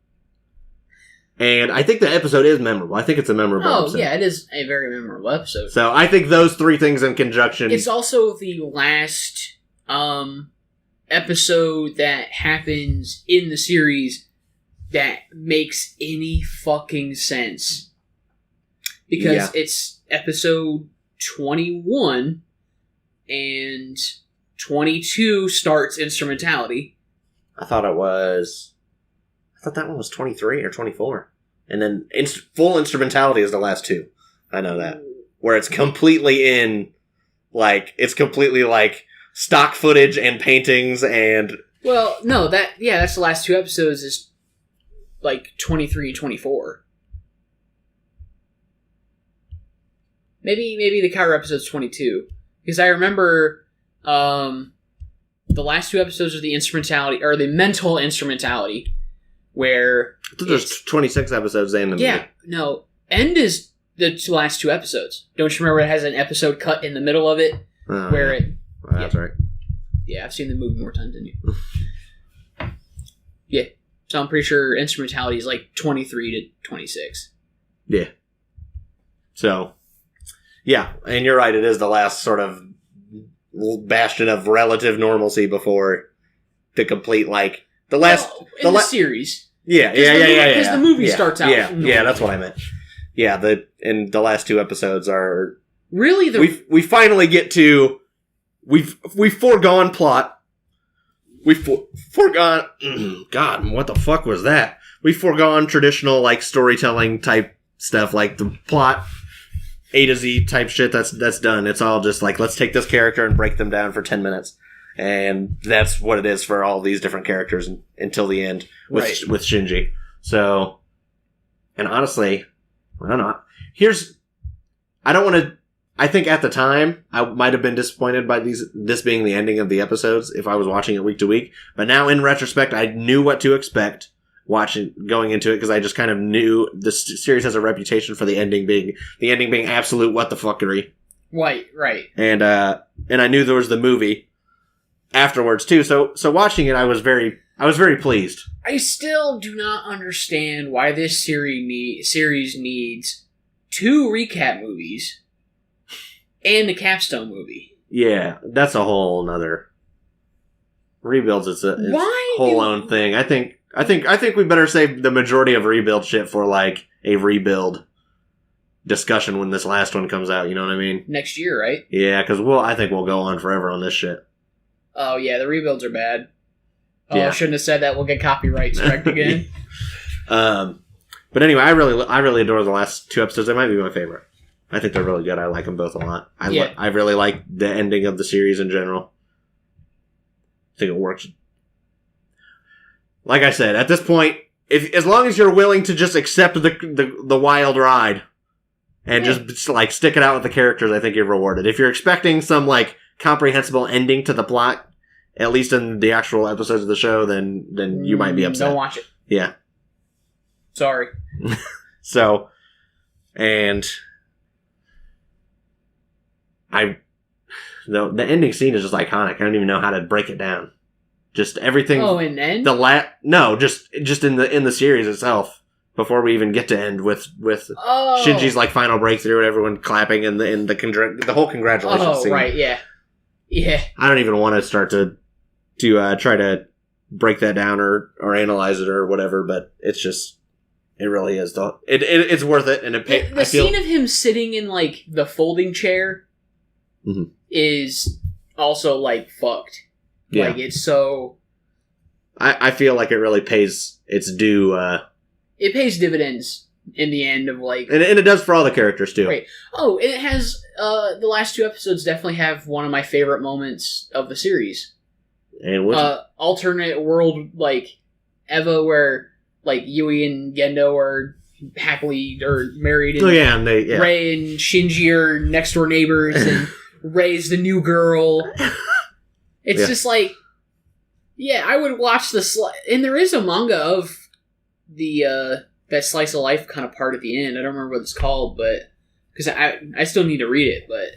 And I think the episode is memorable. I think it's a memorable episode. Oh, yeah, it is a very memorable episode. So I think those three things in conjunction... It's also the last episode that happens in the series that makes any fucking sense. Because it's episode 21, and 22 starts instrumentality. I thought that one was 23 or 24. And then full instrumentality is the last two. I know that. Where it's completely stock footage and paintings and... Well, no, that's the last two episodes is like 23 and 24. Maybe the Kaoru episode's 22. Because I remember the last two episodes are the instrumentality, or the mental instrumentality, where... I thought there's 26 episodes in the movie. No. End is the last two episodes. Don't you remember it has an episode cut in the middle of it? Where it... Well, that's right. Yeah, I've seen the movie more times than you. Yeah. So I'm pretty sure instrumentality is like 23 to 26. Yeah. So, yeah, and you're right. It is the last sort of bastion of relative normalcy before the complete the series. Yeah. Because the movie starts out. Yeah, that's what I meant. Yeah, the last 2 episodes are really we finally get to we've foregone plot. We've foregone God, what the fuck was that? We've foregone traditional like storytelling type stuff, like the plot A to Z type shit. That's done. It's all just like, let's take this character and break them down for 10 minutes. And that's what it is for all these different characters until the end with Shinji. So, and honestly, I don't know. I think at the time, I might have been disappointed by this being the ending of the episodes if I was watching it week to week. But now, in retrospect, I knew what to expect going into it, because I just kind of knew the series has a reputation for the ending being absolute what the fuckery. Right. And I knew there was the movie afterwards too. So watching it, I was very pleased. I still do not understand why this series needs 2 recap movies and a capstone movie. Yeah, that's a whole nother rebuilds. It's a whole own thing. I think we better save the majority of rebuild shit for like a rebuild discussion when this last one comes out. You know what I mean? Next year, right? Yeah, because I think we'll go on forever on this shit. Oh yeah, the rebuilds are bad. Oh, yeah. I shouldn't have said that. We'll get copyright strike again. But anyway, I really adore the last 2 episodes. They might be my favorite. I think they're really good. I like them both a lot. I really like the ending of the series in general. I think it works. Like I said, at this point, as long as you're willing to just accept the wild ride and just like stick it out with the characters, I think you're rewarded. If you're expecting some like comprehensible ending to the plot, at least in the actual episodes of the show, then you might be upset. Don't watch it. Yeah. Sorry. So, and the ending scene is just iconic. I don't even know how to break it down. Just everything. Oh, and then? Just in the series itself. Before we even get to end with Shinji's like final breakthrough and everyone clapping and the whole congratulations scene. Oh, right, yeah. Yeah. I don't even want to start to try to break that down or analyze it or whatever, but it's just, it really is. It's worth it. And the scene of him sitting in like the folding chair is also like fucked. Yeah. Like it's so. I feel like it really pays its due. It pays dividends in the end of like, and it does for all the characters too. Right. Oh, and it has the last 2 episodes definitely have one of my favorite moments of the series. And what? Alternate world like Eva, where like Yui and Gendo are happily or married, and Rei and Shinji are next door neighbors, and Rei's the new girl. It's just like, I would watch and there is a manga of the that slice of life kind of part at the end. I don't remember what it's called, but because I still need to read it, but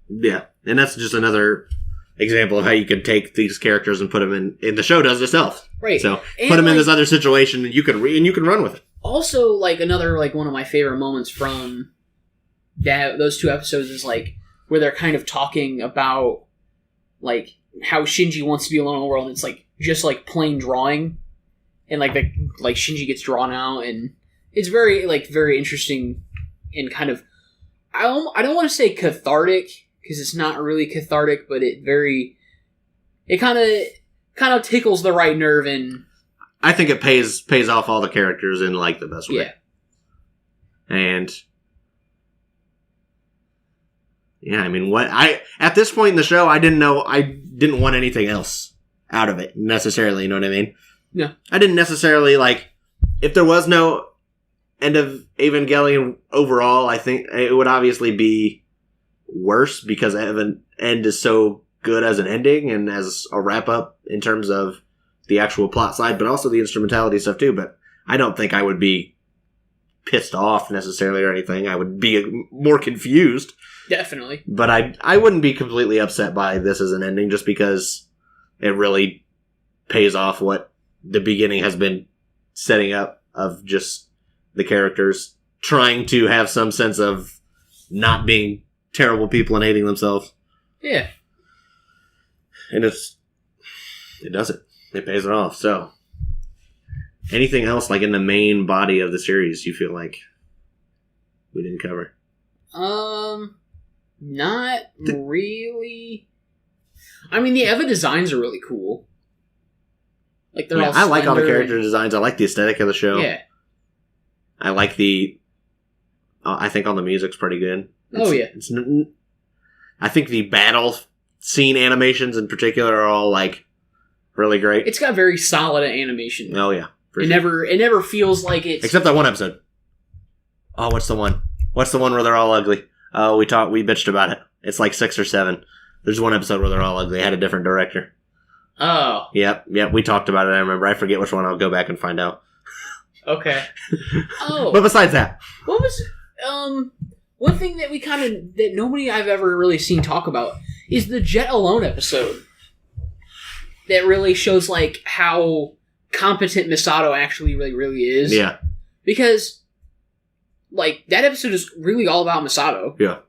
yeah, and that's just another example of how you can take these characters and put them in the show does itself. Right. So put them in this other situation and you can run with it. Also, like another like one of my favorite moments from those 2 episodes is like where they're kind of talking about like how Shinji wants to be alone in the world. And it's like just like plain drawing, and like Shinji gets drawn out, and it's very interesting and kind of I don't want to say cathartic, because it's not really cathartic, but it kind of tickles the right nerve, and I think it pays off all the characters in like the best way. Yeah. And yeah, I mean, at this point in the show, I didn't want anything else out of it necessarily. You know what I mean? Yeah. I didn't necessarily like, if there was no end of Evangelion overall, I think it would obviously be worse because an end is so good as an ending and as a wrap up in terms of the actual plot side, but also the instrumentality stuff too. But I don't think I would be pissed off necessarily or anything. I would be more confused. Definitely. But I wouldn't be completely upset by this as an ending, just because it really pays off what the beginning has been setting up of just the characters trying to have some sense of not being terrible people and hating themselves. Yeah. And it does it. It pays it off. So, anything else like in the main body of the series you feel like we didn't cover? Not really. I mean, the Eva designs are really cool. Like they're all. I like all the character designs. I like the aesthetic of the show. Yeah. I like the. I think all the music's pretty good. I think the battle scene animations in particular are all like really great. It's got very solid animation. Oh yeah, it never feels like it's except that one episode. Oh, what's the one? What's the one where they're all ugly? Oh, we bitched about it. It's like 6 or 7. There's one episode where they're all ugly. It had a different director. Oh. Yep. We talked about it. I remember. I forget which one. I'll go back and find out. Okay. Oh. But besides that, what was one thing that that nobody I've ever really seen talk about is the Jet Alone episode. That really shows like how competent Misato actually really is. Yeah. Because like that episode is really all about Misato. Yeah.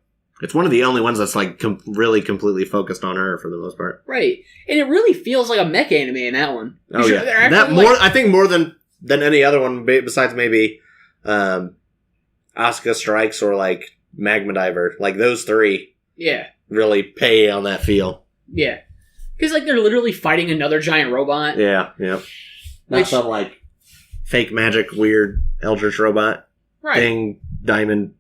It's one of the only ones that's like really completely focused on her for the most part. Right. And it really feels like a mech anime in that one. Oh yeah. That more I think more than any other one besides maybe Asuka Strikes or like Magma Diver. Like those 3 really pay on that feel. Yeah. Because like they're literally fighting another giant robot. Yeah, yeah. Not some like fake magic weird eldritch robot. Right. Thing, diamond,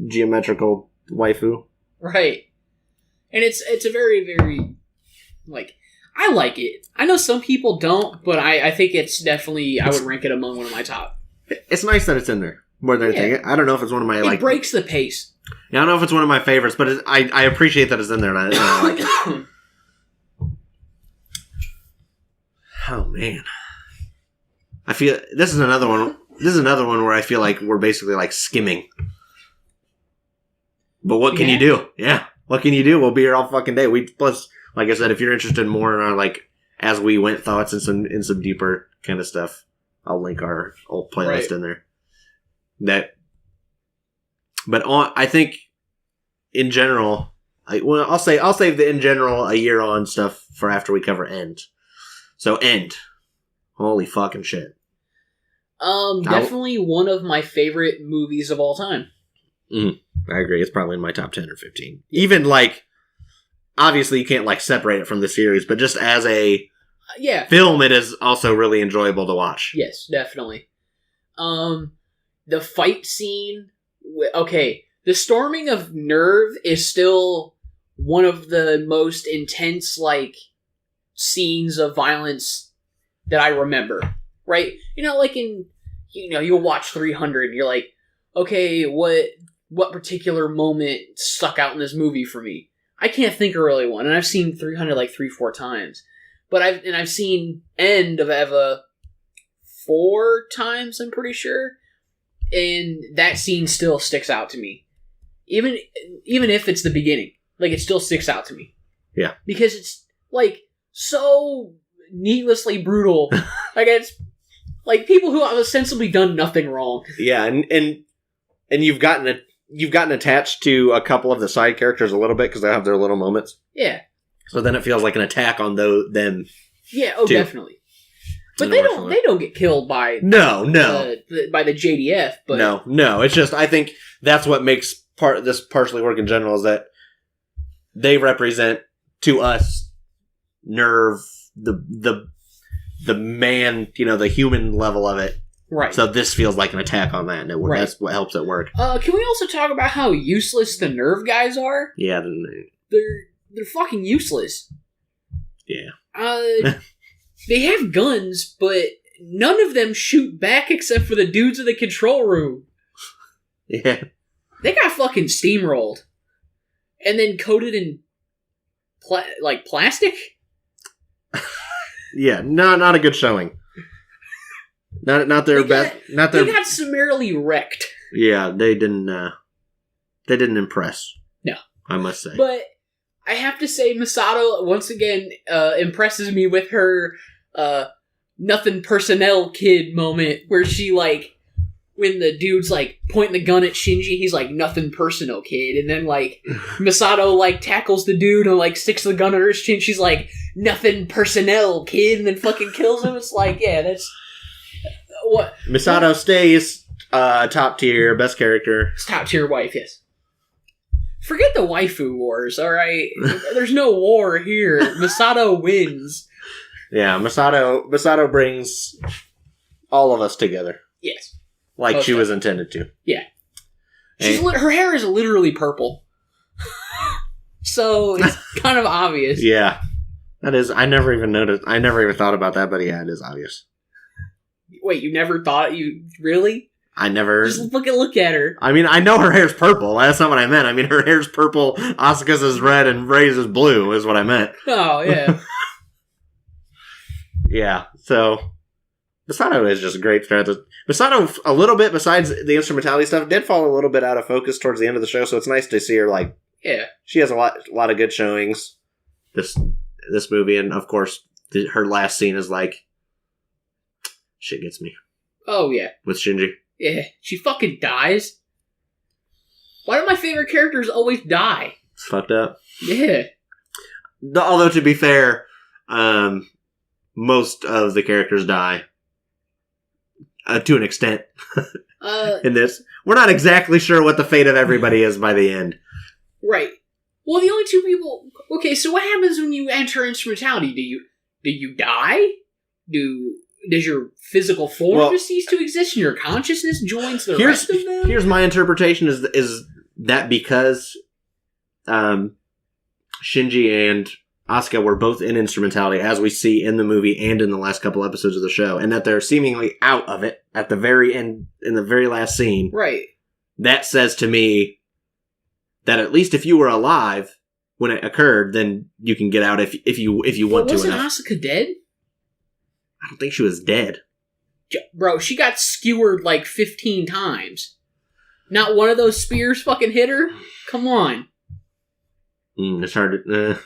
geometrical waifu. Right. And it's a very, very, like, I like it. I know some people don't, but I think it's definitely, I would rank it among one of my top. It's nice that it's in there, more than anything. I don't know if it's one of my, It breaks the pace. Yeah, I don't know if it's one of my favorites, but I appreciate that it's in there, and I like it. Oh, man. I feel, this is another one where I feel like we're basically like skimming. But what can you do? Yeah. What can you do? We'll be here all fucking day. Plus, like I said, if you're interested more in our like as we went thoughts and some deeper kind of stuff, I'll link our old playlist in there. I think in general, I'll save the in general a year on stuff for after we cover End. So End. Holy fucking shit. Definitely one of my favorite movies of all time. I agree. It's probably in my top 10 or 15. Even, like, obviously you can't, like, separate it from the series, but just as a film, it is also really enjoyable to watch. Yes, definitely. The fight scene... the storming of Nerve is still one of the most intense, like, scenes of violence that I remember. Right? You know, like you'll watch 300 and you're like, okay, what particular moment stuck out in this movie for me? I can't think of really one. And I've seen 300 like 3-4 times. But I've seen End of Eva 4 times, I'm pretty sure. And that scene still sticks out to me. Even if it's the beginning. Like, it still sticks out to me. Yeah. Because it's, like, so needlessly brutal. Like, it's like people who have ostensibly done nothing wrong. Yeah, and you've gotten attached to a couple of the side characters a little bit because they have their little moments. Yeah. So then it feels like an attack on them. Yeah. Oh, too. Definitely. But they don't get killed by by the JDF. But no. It's just I think that's what makes this partially work in general is that they represent to us Nerve the man, the human level of it. Right. So this feels like an attack on that. And that's what helps it work. Can we also talk about how useless the Nerve guys are? Yeah. They're fucking useless. Yeah. They have guns, but none of them shoot back except for the dudes in the control room. Yeah. They got fucking steamrolled. And then coated in plastic? Yeah, not a good showing. Not their best. They got summarily wrecked. Yeah, they didn't impress. No, I must say. But I have to say, Misato once again impresses me with her nothing personnel kid moment where she, like, when the dude's, like, pointing the gun at Shinji, he's like, nothing personal, kid. And then, like, Misato, like, tackles the dude and, like, sticks the gun under his chin. She's like, nothing personnel, kid. And then fucking kills him. It's like, yeah, that's... what Misato stays top tier, best character. Top tier wife, yes. Forget the waifu wars, alright? There's no war here. Misato wins. Yeah, Misato brings all of us together. Yes. Like she was intended to. Yeah. Her hair is literally purple. So it's kind of obvious. Yeah. That is, I never even noticed. I never even thought about that, but yeah, it is obvious. Wait, you never thought really? I never... Just look at her. I mean, I know her hair's purple. That's not what I meant. I mean, her hair's purple, Asuka's is red, and Rey's is blue, is what I meant. Oh, yeah. Yeah, so... Misato is just great. Misato, a little bit, besides the instrumentality stuff, did fall a little bit out of focus towards the end of the show, so it's nice to see her, like... Yeah. She has a lot of good showings, this movie, and of course, her last scene is like... Shit gets me. Oh, yeah. With Shinji. Yeah. She fucking dies. Why do my favorite characters always die? It's fucked up. Yeah. Although, to be fair, most of the characters die. To an extent. In this. We're not exactly sure what the fate of everybody is by the end. Right. Well, the only two people... Okay, so what happens when you enter instrumentality? Do you die? Does your physical form just cease to exist and your consciousness joins the rest of them? Here's my interpretation is that because Shinji and Asuka were both in instrumentality, as we see in the movie and in the last couple episodes of the show, and that they're seemingly out of it at the very end, in the very last scene. Right. That says to me that at least if you were alive when it occurred, then you can get out if you want to. Wasn't Asuka dead? I don't think she was dead. Bro, she got skewered like 15 times. Not one of those spears fucking hit her? Come on. It's hard to...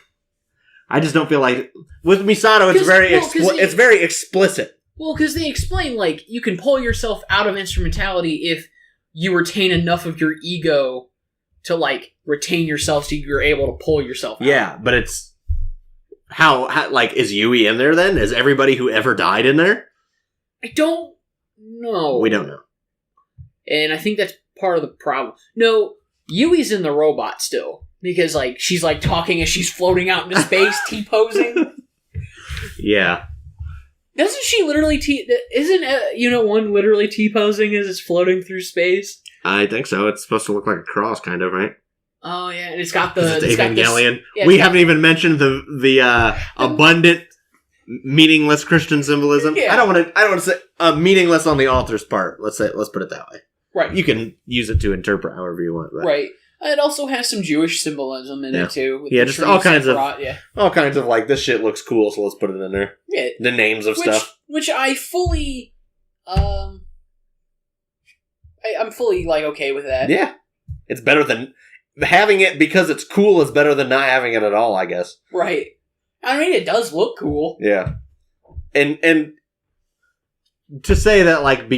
I just don't feel like... With Misato, it's very explicit. Well, because they explain, like, you can pull yourself out of instrumentality if you retain enough of your ego to, like, retain yourself so you're able to pull yourself out. Yeah, but it's... How, like, is Yui in there then? Is everybody who ever died in there? I don't know. We don't know. And I think that's part of the problem. No, Yui's in the robot still. Because, like, she's, like, talking as she's floating out into space, T-posing. Yeah. Doesn't she literally Isn't Unit 1 literally T-posing as it's floating through space? I think so. It's supposed to look like a cross, kind of, right? Oh, yeah, and it's got the... It's Evangelion. We haven't even mentioned the abundant, meaningless Christian symbolism. Yeah. I don't want to say meaningless on the author's part. Let's put it that way. Right. You can use it to interpret however you want. But. Right. It also has some Jewish symbolism in it, too. Yeah, just all kinds of, like, this shit looks cool, so let's put it in there. Yeah. The names of stuff. Which I fully, I'm fully, like, okay with that. Yeah. It's better than... Having it because it's cool is better than not having it at all, I guess. Right. I mean, it does look cool. Yeah. And to say that, like,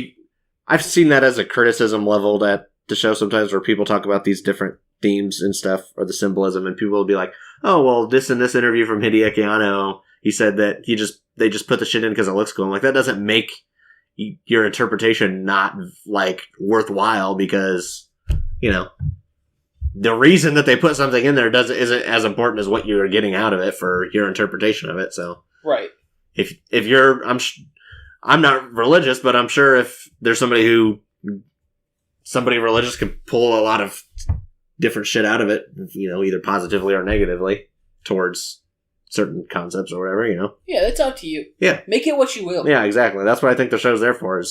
I've seen that as a criticism leveled at the show sometimes where people talk about these different themes and stuff, or the symbolism, and people will be like, oh, well, this interview from Hideaki Anno, he said that they just put the shit in because it looks cool. I'm like, that doesn't make your interpretation not, like, worthwhile because, you know... The reason that they put something in there isn't as important as what you're getting out of it for your interpretation of it. So, right. If you're, I'm not religious, but I'm sure if there's somebody religious can pull a lot of different shit out of it, you know, either positively or negatively towards certain concepts or whatever, you know. Yeah, that's up to you. Yeah, make it what you will. Yeah, exactly. That's what I think the show's there for. I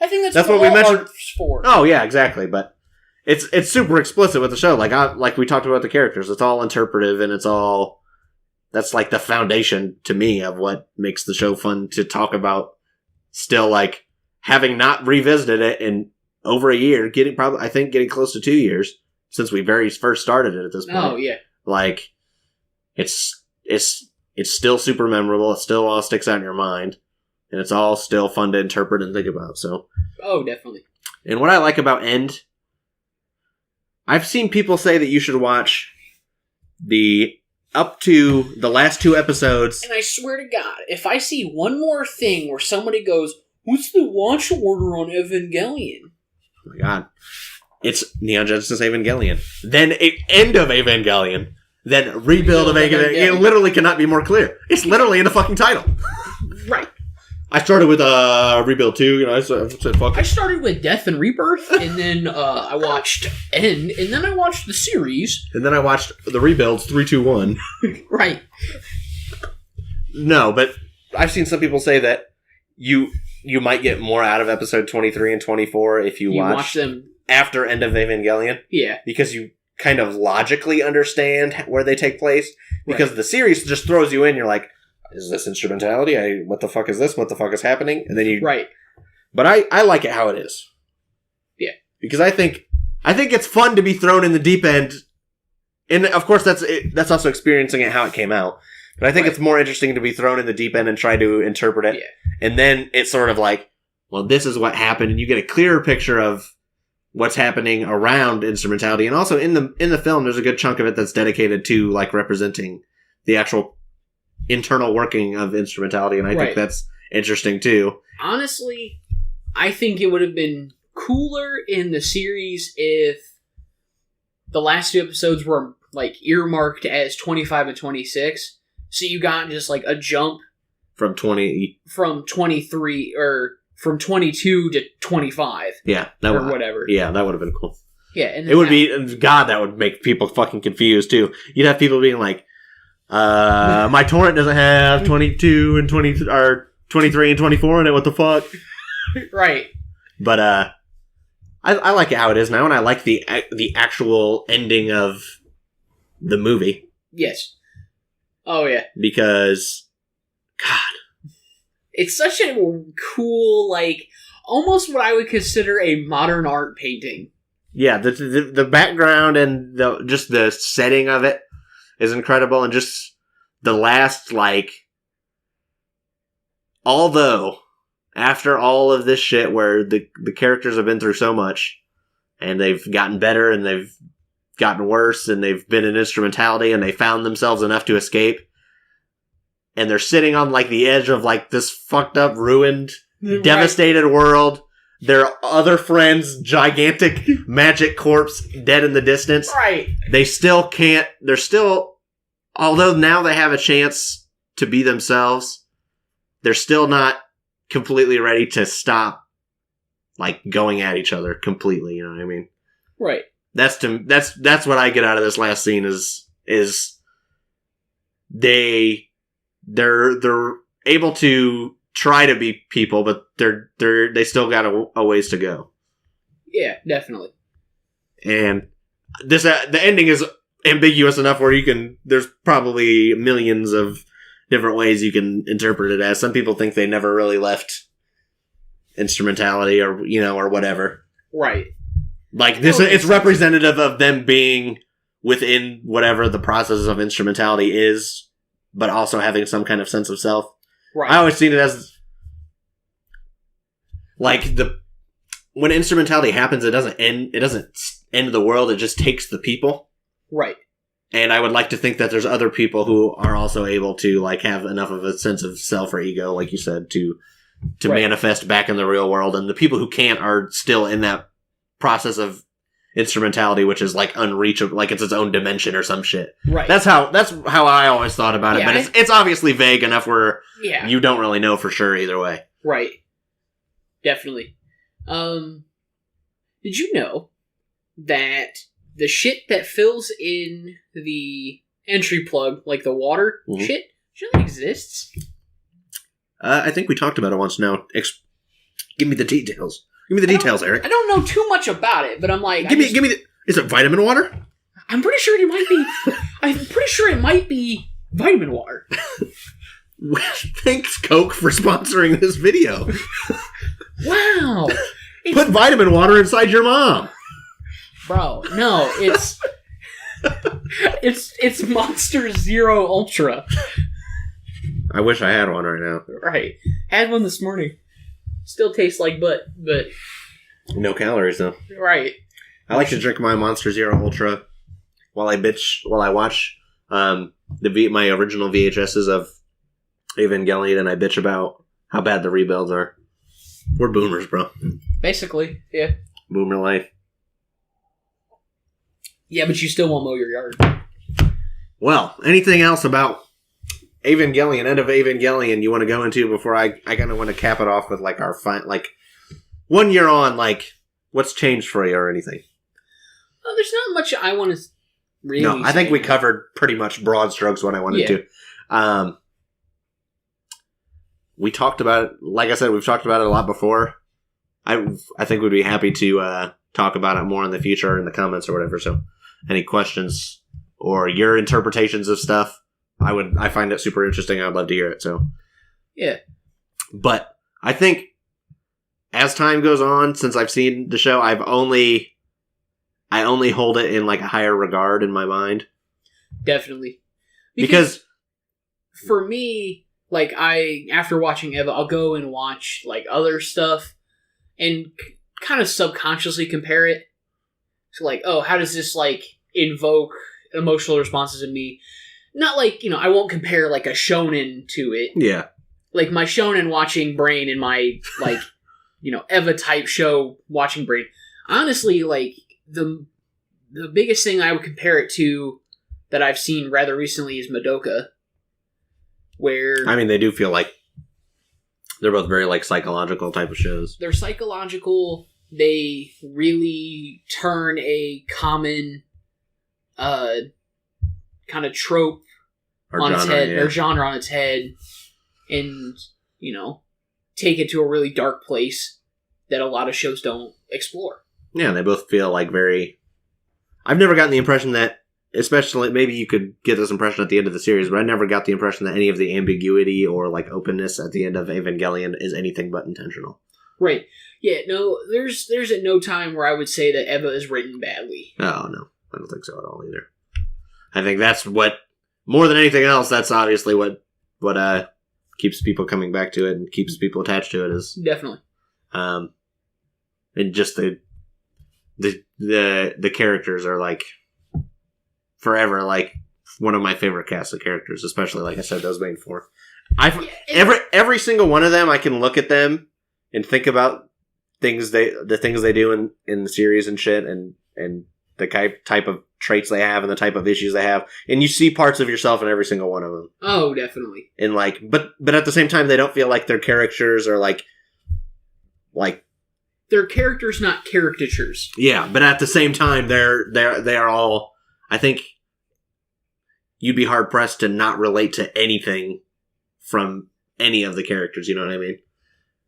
think that's what we mentioned for. Oh yeah, exactly, but. It's super explicit with the show. Like we talked about the characters. It's all interpretive and that's like the foundation to me of what makes the show fun to talk about. Still, like, having not revisited it in over a year, getting close to 2 years since we very first started it at this point. Oh yeah. Like, it's still super memorable. It still all sticks out in your mind. And it's all still fun to interpret and think about, so. Oh, definitely. And what I like about End, I've seen people say that you should watch up to the last 2 episodes. And I swear to God, if I see one more thing where somebody goes, what's the watch order on Evangelion? Oh my God. It's Neon Genesis Evangelion. Then End of Evangelion. Then Rebuild of Evangelion. It literally cannot be more clear. It's literally in the fucking title. Right. I started with Rebuild 2, I said fuck it. I started with Death and Rebirth, and then I watched End, and then I watched the series. And then I watched the Rebuilds 3, 2, 1. Right. No, but I've seen some people say that you might get more out of episode 23 and 24 if you watch them after End of Evangelion. Yeah. Because you kind of logically understand where they take place. Because the series just throws you in, you're like, is this instrumentality? What the fuck is this? What the fuck is happening? And then you... Right. But I like it how it is. Yeah. Because I think it's fun to be thrown in the deep end. And of course that's also experiencing it how it came out. But I think it's more interesting to be thrown in the deep end and try to interpret it. Yeah. And then it's sort of like, well, this is what happened. And you get a clearer picture of what's happening around instrumentality. And also in the film, there's a good chunk of it that's dedicated to like representing the actual internal working of instrumentality. And I think that's interesting too. Honestly, I think it would have been cooler in the series if the last 2 episodes were like earmarked as 25 and 26. So you got just like a jump from 23 or from 22 to 25. Yeah, whatever. Yeah, that would have been cool. Yeah, and it would be God. That would make people fucking confused too. You'd have people being like, "My torrent doesn't have 22 and 20 or 23 and 24 in it. What the fuck?" Right. But I like it how it is now, and I like the actual ending of the movie. Yes. Oh, yeah. Because, God. It's such a cool, like, almost what I would consider a modern art painting. Yeah, the background and just the setting of it is incredible, and just the last, like, although, after all of this shit where the characters have been through so much, and they've gotten better, and they've gotten worse, and they've been in instrumentality, and they found themselves enough to escape, and they're sitting on like the edge of like this fucked up, ruined, devastated world. Their other friends, gigantic magic corpse dead in the distance. Right. They still can't, they're still, although now they have a chance to be themselves, they're still not completely ready to stop like going at each other completely, you know what I mean? Right. That's what I get out of this last scene is they're able to try to be people, but they still got a ways to go. Yeah, definitely. And the ending is ambiguous enough where there's probably millions of different ways you can interpret it as. Some people think they never really left instrumentality or whatever. Right. Like this, it's representative of them being within whatever the process of instrumentality is, but also having some kind of sense of self. Right. I always seen it as like when instrumentality happens, it doesn't end the world. It just takes the people. Right. And I would like to think that there's other people who are also able to like have enough of a sense of self or ego, like you said, to manifest back in the real world. And the people who can't are still in that process of instrumentality, which is like unreachable, like it's its own dimension or some shit. Right. That's how I always thought about it. But it's obviously vague enough where you don't really know for sure either way. Right. Definitely. Did you know that the shit that fills in the entry plug, like the water shit, really exists? I think we talked about it once now. Give me the details. Give me the details, Eric. I don't know too much about it, but I'm like... Give me the... Is it vitamin water? I'm pretty sure it might be... I'm pretty sure it might be vitamin water. Thanks, Coke, for sponsoring this video. Wow. Put vitamin water inside your mom. Bro, no, it's... it's Monster Zero Ultra. I wish I had one right now. Right. Had one this morning. Still tastes like butt, but... No calories, though. Right. I like to drink my Monster Zero Ultra while I watch my original VHSs of Evangelion, and I bitch about how bad the rebuilds are. We're boomers, bro. Basically, yeah. Boomer life. Yeah, but you still won't mow your yard. Well, anything else about Evangelion, end of Evangelion, you want to go into before I kind of want to cap it off with like our 1 year on, like what's changed for you or anything? Oh, there's not much I want to really. No, I think we covered pretty much broad strokes what I wanted to. We talked about it. Like I said, we've talked about it a lot before. I think we'd be happy to talk about it more in the future in the comments or whatever. So, any questions or your interpretations of stuff, I find it super interesting. I'd love to hear it. So, yeah. But I think as time goes on, since I've seen the show, I only hold it in like a higher regard in my mind. Definitely. Because for me, like after watching Eva, I'll go and watch like other stuff and kind of subconsciously compare it to like, oh, how does this like invoke emotional responses in me? Not like, I won't compare like a shonen to it. Yeah. Like my shonen watching brain and my like, Eva type show watching brain. Honestly, like the biggest thing I would compare it to that I've seen rather recently is Madoka. Where they do feel like they're both very like psychological type of shows. They're psychological. They really turn a common kind of trope on its head, or genre on its head, and take it to a really dark place that a lot of shows don't explore. Yeah, they both feel like very... I've never gotten the impression that, especially, maybe you could get this impression at the end of the series, but I never got the impression that any of the ambiguity or like openness at the end of Evangelion is anything but intentional. Right. Yeah, no, there's at no time where I would say that Eva is written badly. Oh, no. I don't think so at all either. I think that's what, more than anything else, that's obviously what keeps people coming back to it and keeps people attached to it is... Definitely. And just the characters are like forever like one of my favorite casts of characters, especially like I said, those main four. Every single one of them, I can look at them and think about the things they do in the series and shit, and the type of traits they have and the type of issues they have, and you see parts of yourself in every single one of them. Oh, definitely. And like, but at the same time, they don't feel like their characters are like they're characters, not caricatures. Yeah, but at the same time, they are all. I think you'd be hard pressed to not relate to anything from any of the characters. You know what I mean?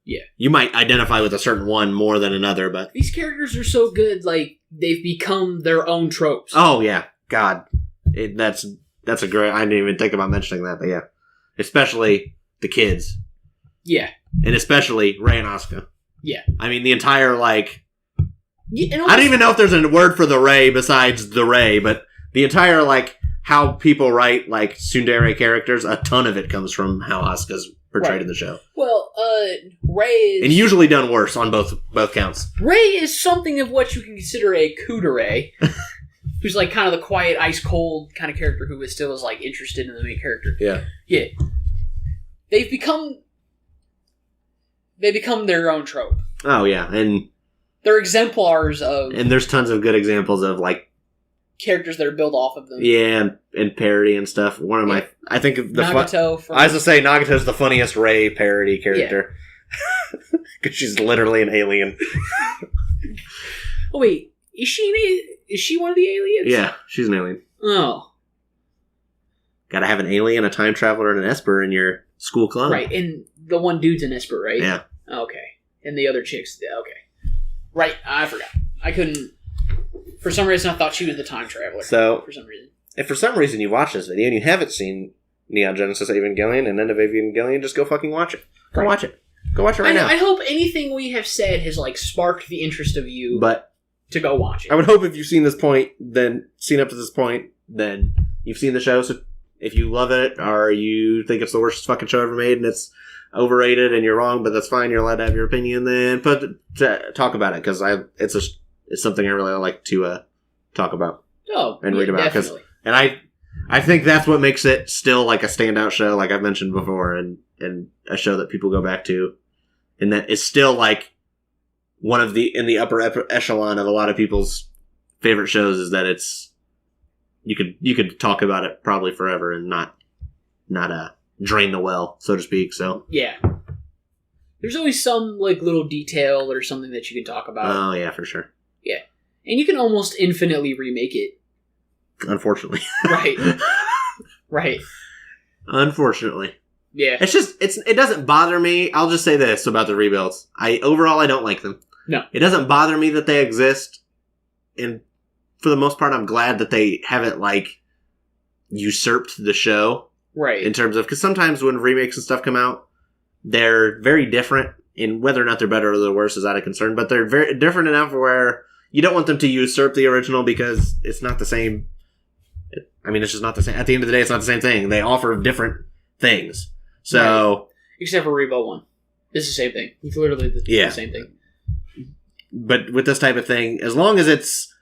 Yeah. You might identify with a certain one more than another, but these characters are so good, like they've become their own tropes. Oh yeah, God, that's a great. I didn't even think about mentioning that, but yeah, especially the kids. Yeah, and especially Rei and Asuka. Yeah, I mean the entire like. Yeah, I don't even know if there's a word for the Rei besides the Rei, but the entire like how people write like tsundere characters. A ton of it comes from how Asuka's portrayed in the show. Well, Rei is... And usually done worse on both counts. Rei is something of what you can consider a kudere, who's like kind of the quiet, ice-cold kind of character who is still like interested in the main character. Yeah. Yeah. They become their own trope. Oh, yeah, and... They're exemplars of... And there's tons of good examples of, like... characters that are built off of them. Yeah, and parody and stuff. One of my... I think the... Nagato from... I was going to say, Nagato's the funniest Rei parody character. Because she's literally an alien. Oh, wait. Is she one of the aliens? Yeah, she's an alien. Oh. Gotta have an alien, a time traveler, and an Esper in your school club. Right, and the one dude's an Esper, right? Yeah. Okay. And the other chick's... Okay. Right, I forgot. I couldn't... For some reason, I thought she was the time traveler. So, for some reason. If for some reason you watch this video and you haven't seen Neon Genesis Evangelion and End of Evangelion, just go fucking watch it. Go watch it. Go watch it right now. I hope anything we have said has like sparked the interest of you to go watch it. I would hope if you've seen up to this point, then you've seen the show. So if you love it or you think it's the worst fucking show ever made and it's overrated and you're wrong, but that's fine. You're allowed to have your opinion. Then talk about it because it's something I really like to talk about. And read about. Definitely. And I think that's what makes it still like a standout show, like I've mentioned before, and a show that people go back to, and that is still like one of in the upper echelon of a lot of people's favorite shows. Is that it's you could talk about it probably forever and not drain the well, so to speak. So yeah, there's always some like little detail or something that you can talk about. Oh yeah, for sure. Yeah, and you can almost infinitely remake it. Unfortunately. Right. Right. Unfortunately. Yeah. It doesn't bother me. I'll just say this about the rebuilds. Overall I don't like them. No. It doesn't bother me that they exist. And for the most part I'm glad that they haven't like usurped the show. Right. In terms of, because sometimes when remakes and stuff come out, they're very different, and whether or not they're better or they're worse is out of concern, but they're very different enough where you don't want them to usurp the original because it's not the same. It's just not the same. At the end of the day, it's not the same thing. They offer different things. So, right. Except for Rebo 1. It's the same thing. It's literally the same thing. But with this type of thing, as long as it's...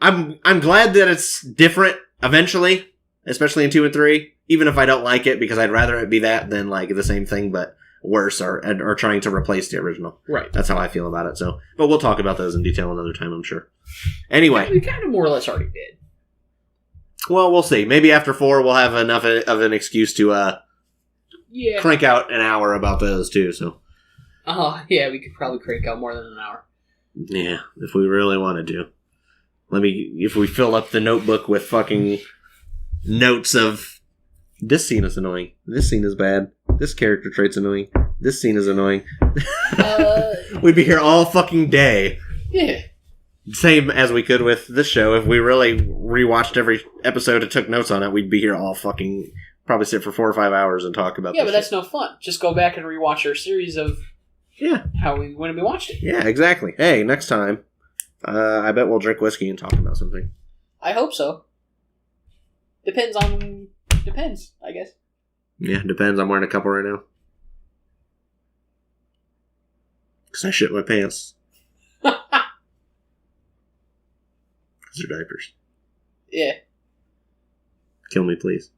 I'm glad that it's different eventually, especially in 2 and 3, even if I don't like it, because I'd rather it be that than like the same thing, but worse, or trying to replace the original. Right. That's how I feel about it. So, but we'll talk about those in detail another time, I'm sure. Anyway. We kind of more or less already did. Well, we'll see. Maybe after 4, we'll have enough of an excuse to crank out an hour about those, too. So. Yeah, we could probably crank out more than an hour. Yeah, if we really wanted to. If we fill up the notebook with fucking notes of, this scene is annoying, this scene is bad, this character trait's annoying, this scene is annoying. We'd be here all fucking day. Yeah. Same as we could with this show. If we really rewatched every episode and took notes on it, we'd be here all fucking... Probably sit for 4 or 5 hours and talk about this. Yeah, but that's no fun. Just go back and rewatch our series of... Yeah. when we watched it. Yeah, exactly. Hey, next time, I bet we'll drink whiskey and talk about something. I hope so. Depends, I guess. Yeah, depends. I'm wearing a couple right now. Because I shit my pants. They're diapers. Yeah. Kill me, please.